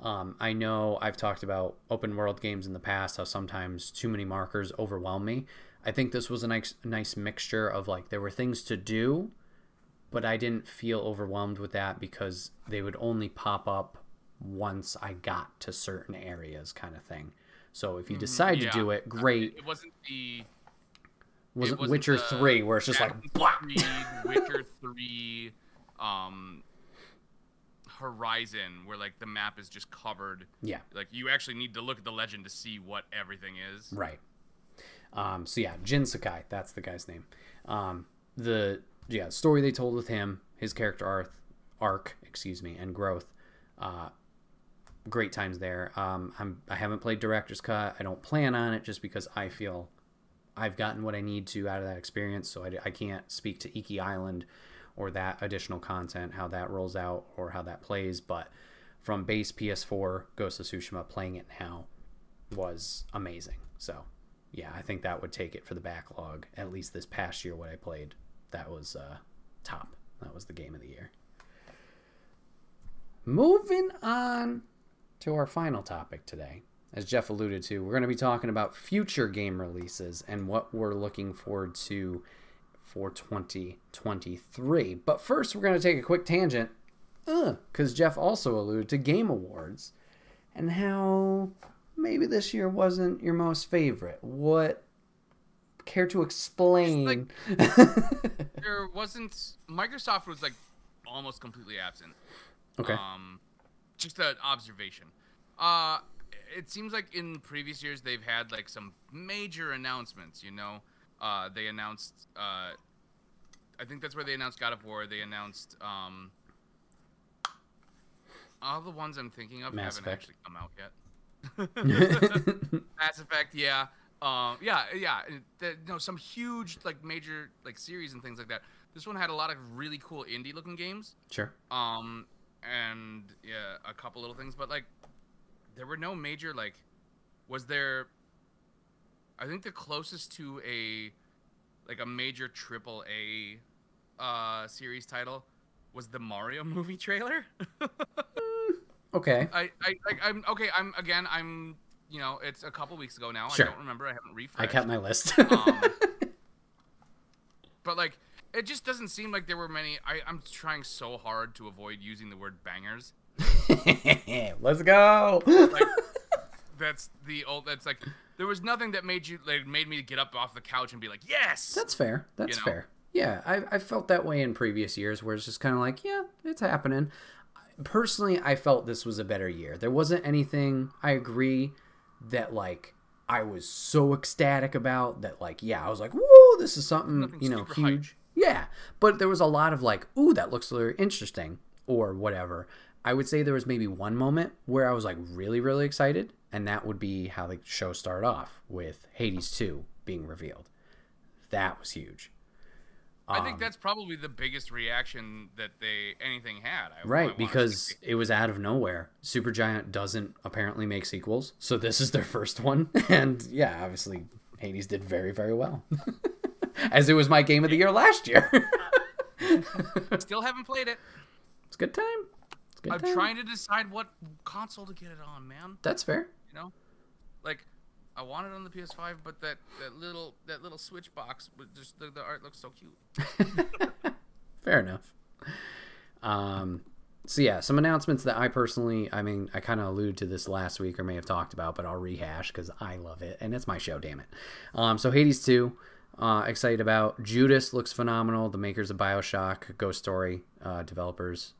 I know I've talked about open world games in the past, how sometimes too many markers overwhelm me. I think this was a nice mixture of, like, there were things to do, but I didn't feel overwhelmed with that because they would only pop up once I got to certain areas, kind of thing. So if you decide to do it, great. It wasn't the... Wasn't Witcher 3, where it's just like... Witcher 3... Horizon, where like the map is just covered. Yeah, like you actually need to look at the legend to see what everything is. Right. So yeah, Jin Sakai, that's the guy's name. The story they told with him, his character arc, and growth. Great times there. I haven't played Director's Cut. I don't plan on it, just because I feel I've gotten what I need to out of that experience. So I can't speak to Iki Island or that additional content, how that rolls out or how that plays. But from base PS4, Ghost of Tsushima, playing it now was amazing. So yeah, I think that would take it for the backlog. At least this past year, what I played, that was top. That was the game of the year. Moving on to our final topic today. As Jeff alluded to, we're going to be talking about future game releases and what we're looking forward to for 2023. But first, we're going to take a quick tangent because Jeff also alluded to Game Awards and how maybe this year wasn't your most favorite. What care to explain? There wasn't. Microsoft was like almost completely absent. Okay. Just an observation. It seems like in previous years they've had like some major announcements. You know, they announced. I think that's where they announced God of War. They announced. All the ones I'm thinking of Mass haven't Effect. actually come out yet. Mass Effect, yeah. Some huge like major like series and things like that. This one had a lot of really cool indie looking games. Sure. And yeah, a couple little things, but like there were no major like. Was there? I think the closest to a major AAA series title was the Mario movie trailer. Okay. I'm you know, it's a couple weeks ago now. Sure. I don't remember. I haven't refreshed. I kept my list. But like, it just doesn't seem like there were many. I'm trying so hard to avoid using the word bangers. Let's go. Like, that's like there was nothing that made me get up off the couch and be like, yes. That's fair. That's fair. Yeah, I felt that way in previous years where it's just kind of like, yeah, it's happening. Personally, I felt this was a better year. There wasn't anything, I agree, that like I was so ecstatic about that like, yeah, I was like, whoa, this is something, you know, huge. Hype. Yeah, but there was a lot of like, ooh, that looks really interesting or whatever. I would say there was maybe one moment where I was like really, really excited, and that would be how the show started off with Hades 2 being revealed. That was huge. I think that's probably the biggest reaction that anything had. Right, because it was out of nowhere. Supergiant doesn't apparently make sequels, so this is their first one. And yeah, obviously Hades did very, very well. As it was my game of the year last year. Still haven't played it. It's a good time. I'm trying to decide what console to get it on, man. That's fair. You know? Like, I want it on the PS5, but that little Switch box, just the art looks so cute. Fair enough. So yeah, some announcements that I personally, I kind of alluded to this last week or may have talked about, but I'll rehash because I love it and it's my show, damn it. So Hades 2, excited about. Judas looks phenomenal. The makers of BioShock, Ghost Story, developers,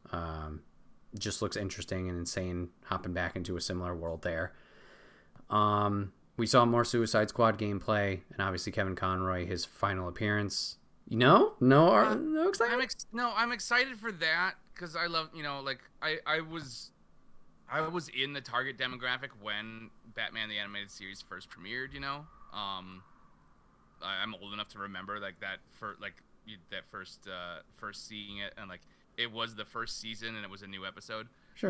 just looks interesting and insane, hopping back into a similar world there. We saw more Suicide Squad gameplay, and obviously Kevin Conroy, his final appearance. No excitement. I'm excited for that because I love, you know, like I was in the target demographic when Batman the Animated Series first premiered. You know, I'm old enough to remember like that first seeing it, and like it was the first season and it was a new episode. Sure.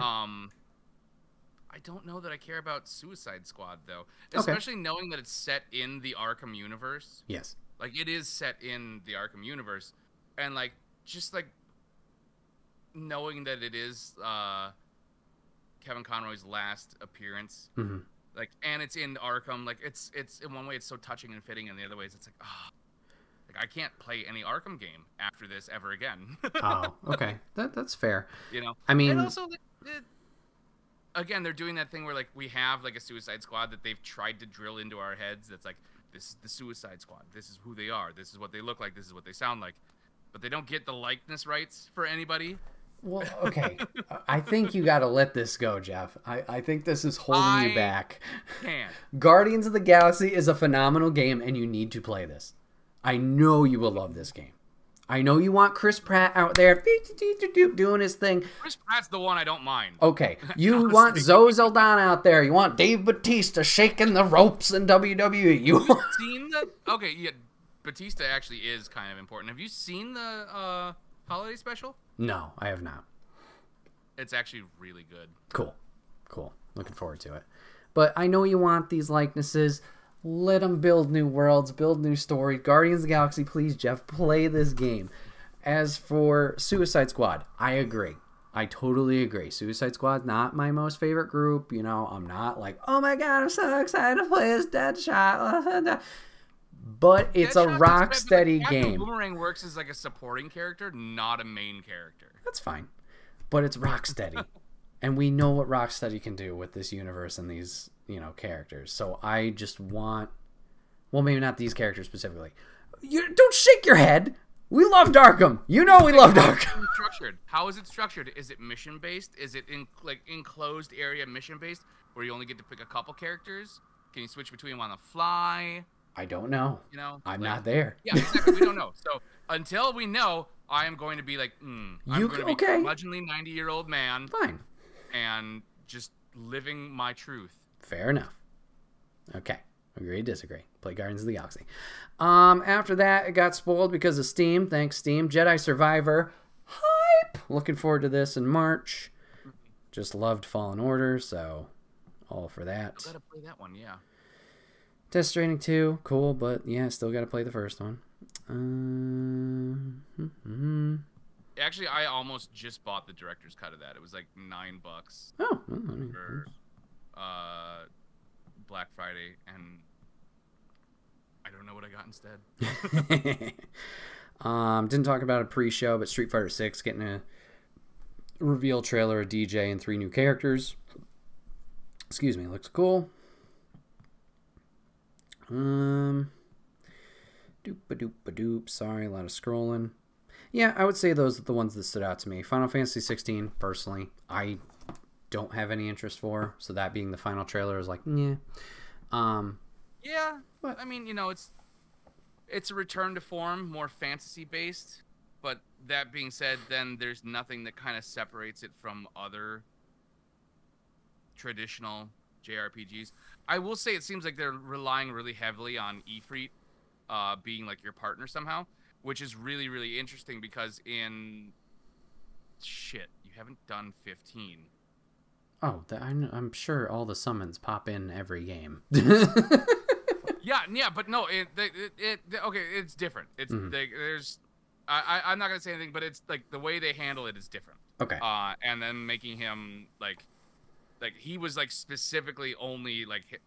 I don't know that I care about Suicide Squad, though. Especially knowing that it's set in the Arkham universe. Yes. Like, it is set in the Arkham universe. And, like, just, like, knowing that it is Kevin Conroy's last appearance. Mm-hmm. Like, and it's in Arkham. Like, it's in one way, it's so touching and fitting. And the other ways, it's like, like, I can't play any Arkham game after this ever again. Oh, okay. That's fair. You know? I mean... And also, again, they're doing that thing where, like, we have, like, a Suicide Squad that they've tried to drill into our heads that's like, this is the Suicide Squad. This is who they are. This is what they look like. This is what they sound like. But they don't get the likeness rights for anybody. Well, okay. I think you got to let this go, Jeff. I think this is holding you back. Can't. Guardians of the Galaxy is a phenomenal game, and you need to play this. I know you will love this game. I know you want Chris Pratt out there doing his thing. Chris Pratt's the one I don't mind. Okay. You want Zoe Saldana out there. You want Dave Bautista shaking the ropes in WWE. You seen the... Okay, yeah. Bautista actually is kind of important. Have you seen the holiday special? No, I have not. It's actually really good. Cool. Looking forward to it. But I know you want these likenesses. Let them build new worlds, build new story. Guardians of the Galaxy, please, Jeff, play this game. As for Suicide Squad, I agree. I totally agree. Suicide Squad, not my most favorite group. You know, I'm not like, oh my god, I'm so excited to play this Deadshot. But it's a rock-steady game. Boomerang works as like a supporting character, not a main character. That's fine. But it's rock-steady. And we know what Rocksteady can do with this universe and these, you know, characters. So I just want... Well, maybe not these characters specifically. You don't shake your head. We loved Arkham. You know we loved Arkham. Structured. How is it structured? Is it mission-based? Is it in like enclosed area mission-based where you only get to pick a couple characters? Can you switch between them on the fly? I don't know. You know, I'm not there. Yeah, exactly. We don't know. So until we know, I am going to be like, I'm going to be a curmudgeonly 90-year-old man. Fine. And just living my truth. Fair enough. Okay. Agree, disagree. Play Guardians of the Galaxy. After that, it got spoiled because of Steam. Thanks, Steam. Jedi Survivor. Hype! Looking forward to this in March. Just loved Fallen Order, so all for that. Still gotta play that one, yeah. Death Stranding 2, cool, but yeah, still gotta play the first one. Actually, I almost just bought the director's cut of that. It was like $9 Oh, for Black Friday, and I don't know what I got instead. Didn't talk about a pre-show, but Street Fighter 6 getting a reveal trailer, a DJ, and 3 new characters. Excuse me, looks cool. Doop-a-doop-a-doop. Sorry, a lot of scrolling. Yeah, I would say those are the ones that stood out to me. Final Fantasy 16, personally, I don't have any interest for. So that being the final trailer is like, yeah. Yeah, but I mean, you know, it's a return to form, more fantasy based. But that being said, then there's nothing that kind of separates it from other traditional JRPGs. I will say it seems like they're relying really heavily on Ifrit being like your partner somehow, which is really, really interesting because you haven't done 15. Oh, I'm sure all the summons pop in every game. yeah, but no, okay, it's different. It's there's, I'm not gonna say anything, but it's like the way they handle it is different. Okay. And then making him like he was like specifically only like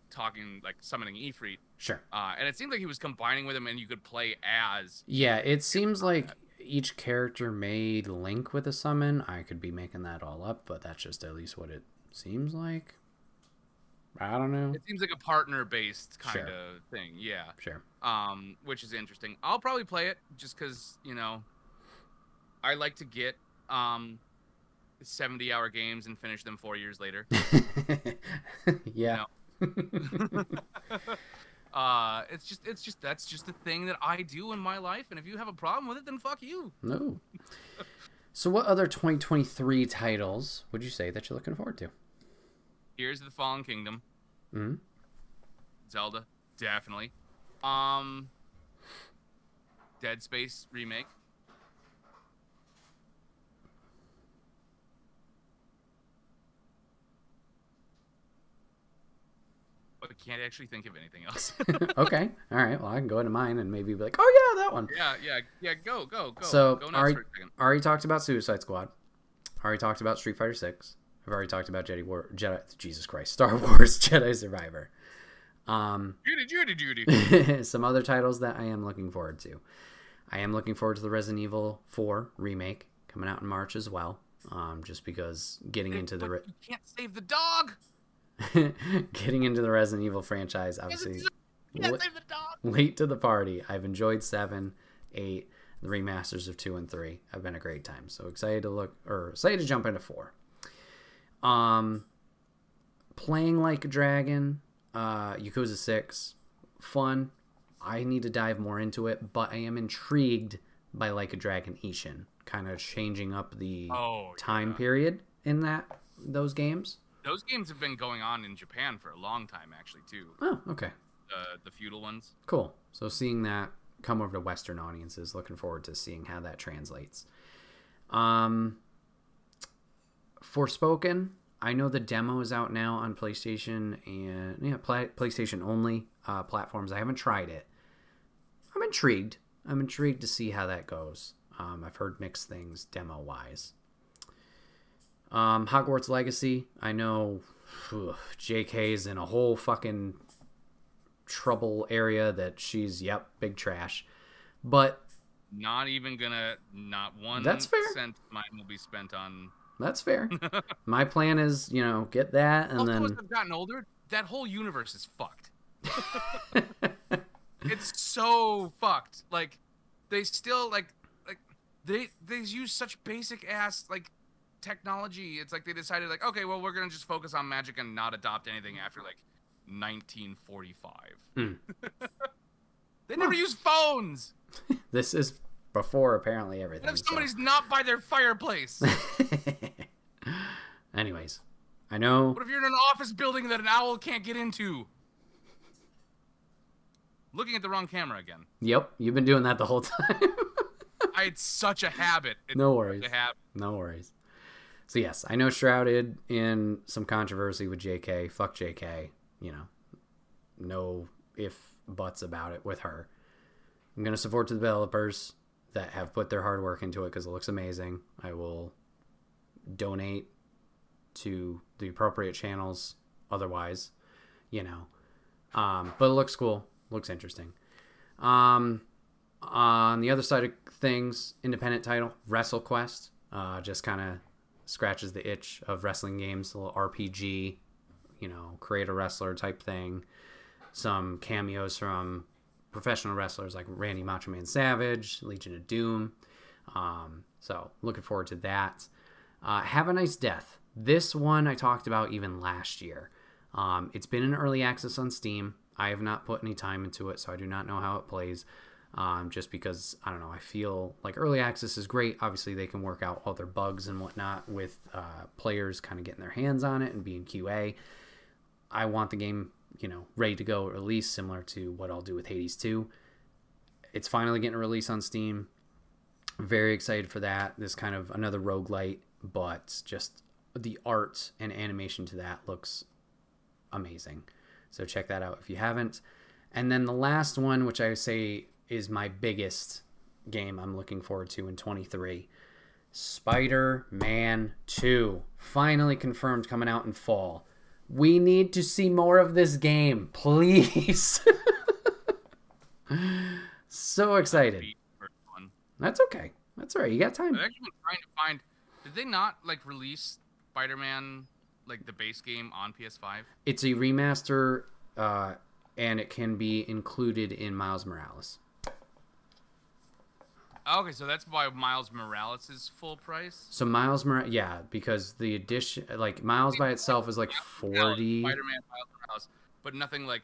talking like summoning Ifrit. Sure. And it seemed like he was combining with him, and you could play as. Yeah, it seems like each character may link with a summon. I could be making that all up, but that's just at least what it seems like. I don't know. It seems like a partner-based kind of thing. Yeah. Sure. Which is interesting. I'll probably play it just because, you know, I like to get 70-hour games and finish them 4 years later. Yeah. You know? That's just a thing that I do in my life, and if you have a problem with it, then fuck you. No. So what other 2023 titles would you say that you're looking forward to? Here's the Fallen Kingdom. Mm-hmm. Zelda, definitely. Dead Space remake. But I can't actually think of anything else. Okay. All right. Well, I can go into mine and maybe be like, oh, yeah, that one. Yeah. Go. So, go already talked about Suicide Squad. Already talked about Street Fighter 6. I've already talked about Star Wars Jedi Survivor. Judy. Some other titles that I am looking forward to. I am looking forward to the Resident Evil 4 remake coming out in March as well. Just because getting into the... You can't save the dog! Getting into the Resident Evil franchise, obviously late to the party. I've enjoyed 7, 8, the remasters of 2 and 3 have been a great time. So excited to jump into 4. Playing Like a Dragon, Yakuza 6, fun. I need to dive more into it, but I am intrigued by Like a Dragon Ishin, kind of changing up the time period in those games. Those games have been going on in Japan for a long time, actually, too. Oh, okay. The feudal ones. Cool. So seeing that come over to Western audiences, looking forward to seeing how that translates. Forspoken, I know the demo is out now on PlayStation and PlayStation only platforms. I haven't tried it. I'm intrigued. I'm intrigued to see how that goes. I've heard mixed things demo wise. Hogwarts Legacy. I know JK's in a whole fucking trouble area that she's big trash. But not one that's fair. Cent mine will be spent on. That's fair. My plan is, get that and then. As I've gotten older, that whole universe is fucked. It's so fucked. Like, they still they use such basic ass technology. It's like they decided okay, well, we're gonna just focus on magic and not adopt anything after 1945. They never use phones. This is before apparently everything. What if somebody's not by their fireplace? Anyways, I know. What if you're in an office building that an owl can't get into? Looking at the wrong camera again. Yep, you've been doing that the whole time. It's such a habit. No worries. No worries. So yes, I know shrouded in some controversy with JK. Fuck JK. No if buts about it with her. I'm going to support the developers that have put their hard work into it because it looks amazing. I will donate to the appropriate channels otherwise, but it looks cool. Looks interesting. On the other side of things, independent title, WrestleQuest, just kind of scratches the itch of wrestling games, a little RPG, create a wrestler type thing. Some cameos from professional wrestlers like Randy Macho Man Savage, Legion of Doom. So looking forward to that. Have a Nice Death. This one I talked about even last year. It's been in early access on Steam. I have not put any time into it, so I do not know how it plays. Just because, I don't know, I feel like early access is great. Obviously, they can work out all their bugs and whatnot with players kind of getting their hands on it and being QA. I want the game, ready to go at release, similar to what I'll do with Hades 2. It's finally getting a release on Steam. Very excited for that. This kind of another roguelite, but just the art and animation to that looks amazing. So check that out if you haven't. And then the last one, which I would say is my biggest game I'm looking forward to in 23, Spider-Man 2. Finally confirmed coming out in fall. We need to see more of this game, please. So excited. That's okay. That's all right. You got time. I've actually been trying to find. Did they not release Spider-Man the base game on PS5? It's a remaster, and it can be included in Miles Morales. Okay, so that's why Miles Morales is full price. So Miles Morales, yeah, because the edition, Miles by itself is 40. Spider-Man Miles Morales, but nothing I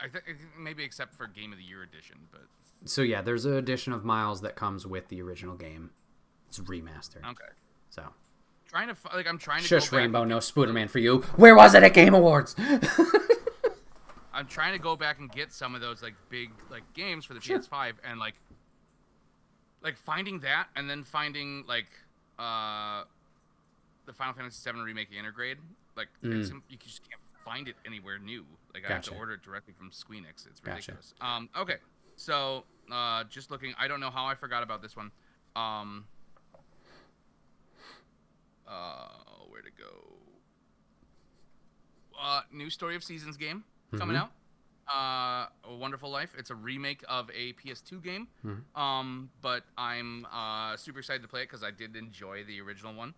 think maybe except for Game of the Year edition, but. So yeah, there's an edition of Miles that comes with the original game. It's remastered. Okay. So. I'm trying to. Shush, Rainbow, no Spooderman for you. Where was it at Game Awards? I'm trying to go back and get some of those big games for the PS5 and finding that and then finding the Final Fantasy VII Remake Intergrade. You just can't find it anywhere new. I have to order it directly from Squeenix. It's ridiculous. Gotcha. Okay. So just looking, I don't know how I forgot about this one. Where to go? New Story of Seasons game coming out. A Wonderful Life. It's a remake of a PS2 game. But I'm super excited to play it because I did enjoy the original one.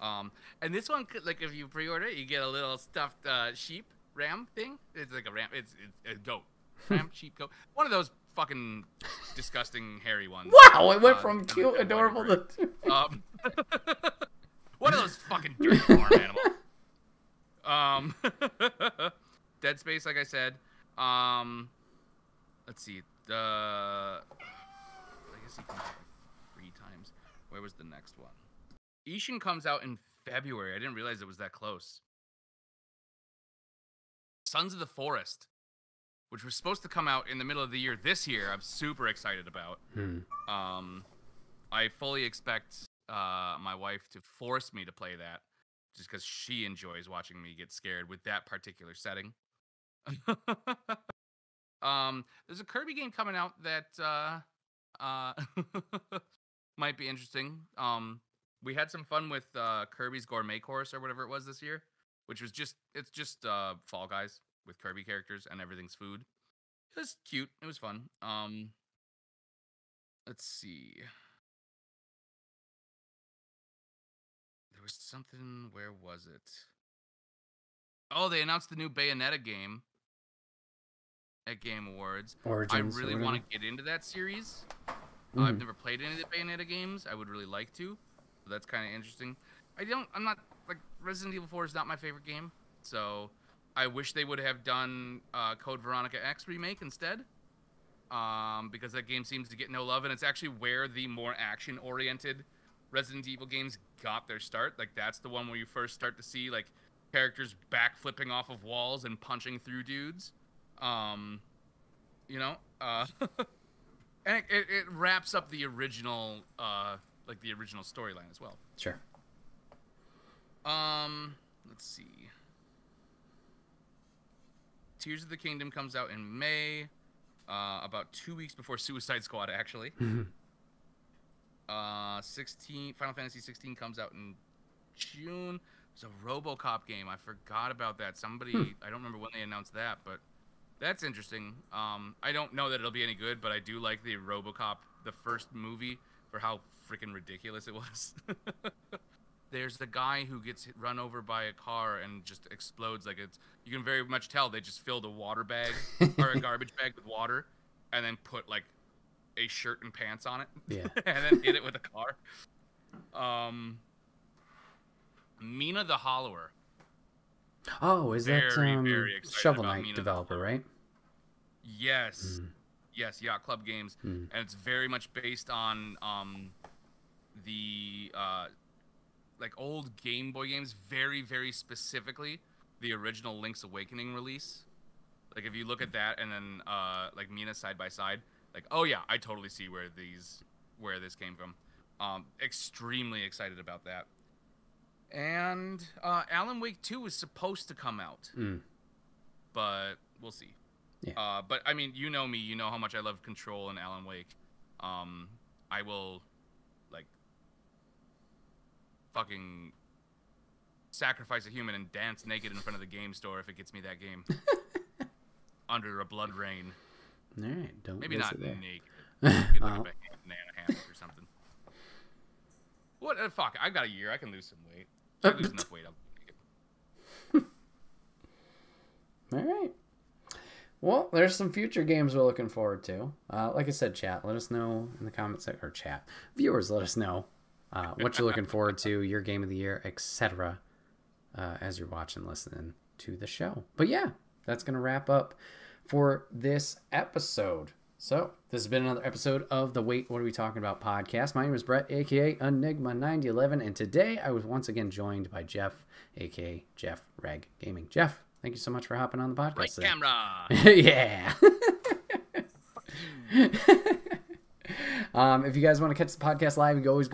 And this one, if you pre-order it, you get a little stuffed sheep ram thing. It's like a ram. It's a goat. Ram, sheep, goat. One of those fucking disgusting hairy ones. Wow, it went from cute, adorable to. One of those fucking dirty farm animals. Dead Space, like I said. Let's see. I guess he comes out 3 times. Where was the next one? Ishin comes out in February. I didn't realize it was that close. Sons of the Forest, which was supposed to come out in the middle of the year this year. I'm super excited about. I fully expect my wife to force me to play that just because she enjoys watching me get scared with that particular setting. There's a Kirby game coming out that uh, might be interesting. We had some fun with Kirby's Gourmet Course or whatever it was this year, which was just Fall Guys with Kirby characters and everything's food. It was cute. It was fun. Let's see. There was something. Where was it? Oh, they announced the new Bayonetta game at Game Awards. Origins. I really want to get into that series. I've never played any of the Bayonetta games. I would really like to. So that's kind of interesting. I'm not, like, Resident Evil 4 is not my favorite game. So I wish they would have done Code Veronica X remake instead. Because that game seems to get no love. And it's actually where the more action-oriented Resident Evil games got their start. Like, that's the one where you first start to see, like, characters backflipping off of walls and punching through dudes. And it wraps up the original, the original storyline as well. Sure. Let's see. Tears of the Kingdom comes out in May, about 2 weeks before Suicide Squad, actually. Final Fantasy 16 comes out in June. There's a RoboCop game. I forgot about that. Somebody, I don't remember when they announced that, but that's interesting. I don't know that it'll be any good, but I do like the RoboCop, the first movie, for how freaking ridiculous it was. There's the guy who gets run over by a car and just explodes. Like, you can very much tell they just filled a water bag or a garbage bag with water and then put like a shirt and pants on it. Yeah. And then hit it with a car. Mina the Hollower. Oh, is that very Shovel Knight developer, right? Yes. Yes, Yacht Club Games. And it's very much based on the like old Game Boy games, very, very specifically the original Link's Awakening release. Like, if you look at that and then like Mina side by side, like, oh yeah, I totally see where this came from. Extremely excited about that. And Alan Wake 2 is supposed to come out, but we'll see. Yeah. But I mean, you know me, you know how much I love Control and Alan Wake. I will like fucking sacrifice a human and dance naked in front of the game store if it gets me that game. Under a blood rain. All right, don't maybe not there. naked. Maybe like a banana hammock or something. What? Fuck! I got a year. I can lose some weight. I lose enough weight. I'll make it. All right. Well, there's some future games we're looking forward to. Like I said, chat, let us know in the comments section, or chat. Viewers, let us know what you're looking forward to, your game of the year, etc. As you're watching, listening to the show. But yeah, that's going to wrap up for this episode. So, this has been another episode of the Wait, What Are We Talking About podcast. My name is Bret, a.k.a. Enigma9011, and today I was once again joined by Jeff, a.k.a. Jeff Reg Gaming. Jeff, thank you so much for hopping on the podcast today. Camera! Yeah! If you guys want to catch the podcast live, you can always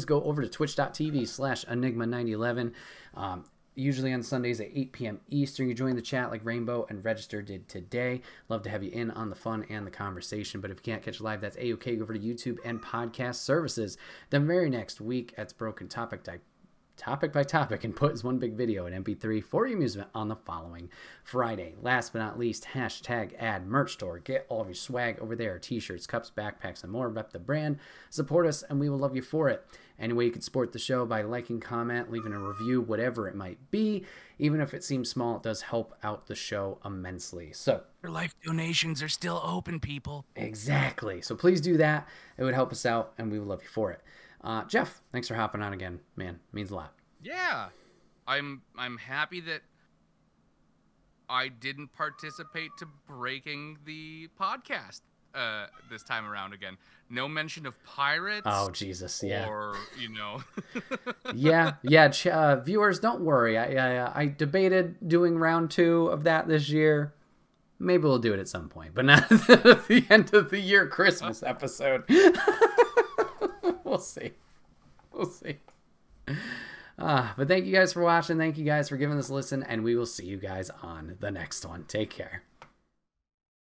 go over to twitch.tv/Enigma9011. Usually on Sundays at 8 p.m. Eastern. You join the chat like Rainbow and Register did today. Love to have you in on the fun and the conversation. But if you can't catch live, that's A-OK. Go over to YouTube and podcast services. Then very next week, it's broken topic by topic and put as one big video in MP3 for your amusement on the following Friday. Last but not least, #ad merch store. Get all of your swag over there. T-shirts, cups, backpacks, and more. Rep the brand. Support us, and we will love you for it. Anyway, you can support the show by liking, comment, leaving a review, whatever it might be. Even if it seems small, it does help out the show immensely. So, your life donations are still open, people. Exactly. So please do that. It would help us out, and we would love you for it. Jeff, thanks for hopping on again, man. It means a lot. Yeah, I'm happy that I didn't participate to breaking the podcast this time around again. No mention of pirates. Oh Jesus, yeah. Or yeah. Viewers, don't worry. I debated doing round 2 of that this year. Maybe we'll do it at some point, but not at the end of the year Christmas episode. We'll see. But thank you guys for watching. Thank you guys for giving this a listen, and we will see you guys on the next one. Take care.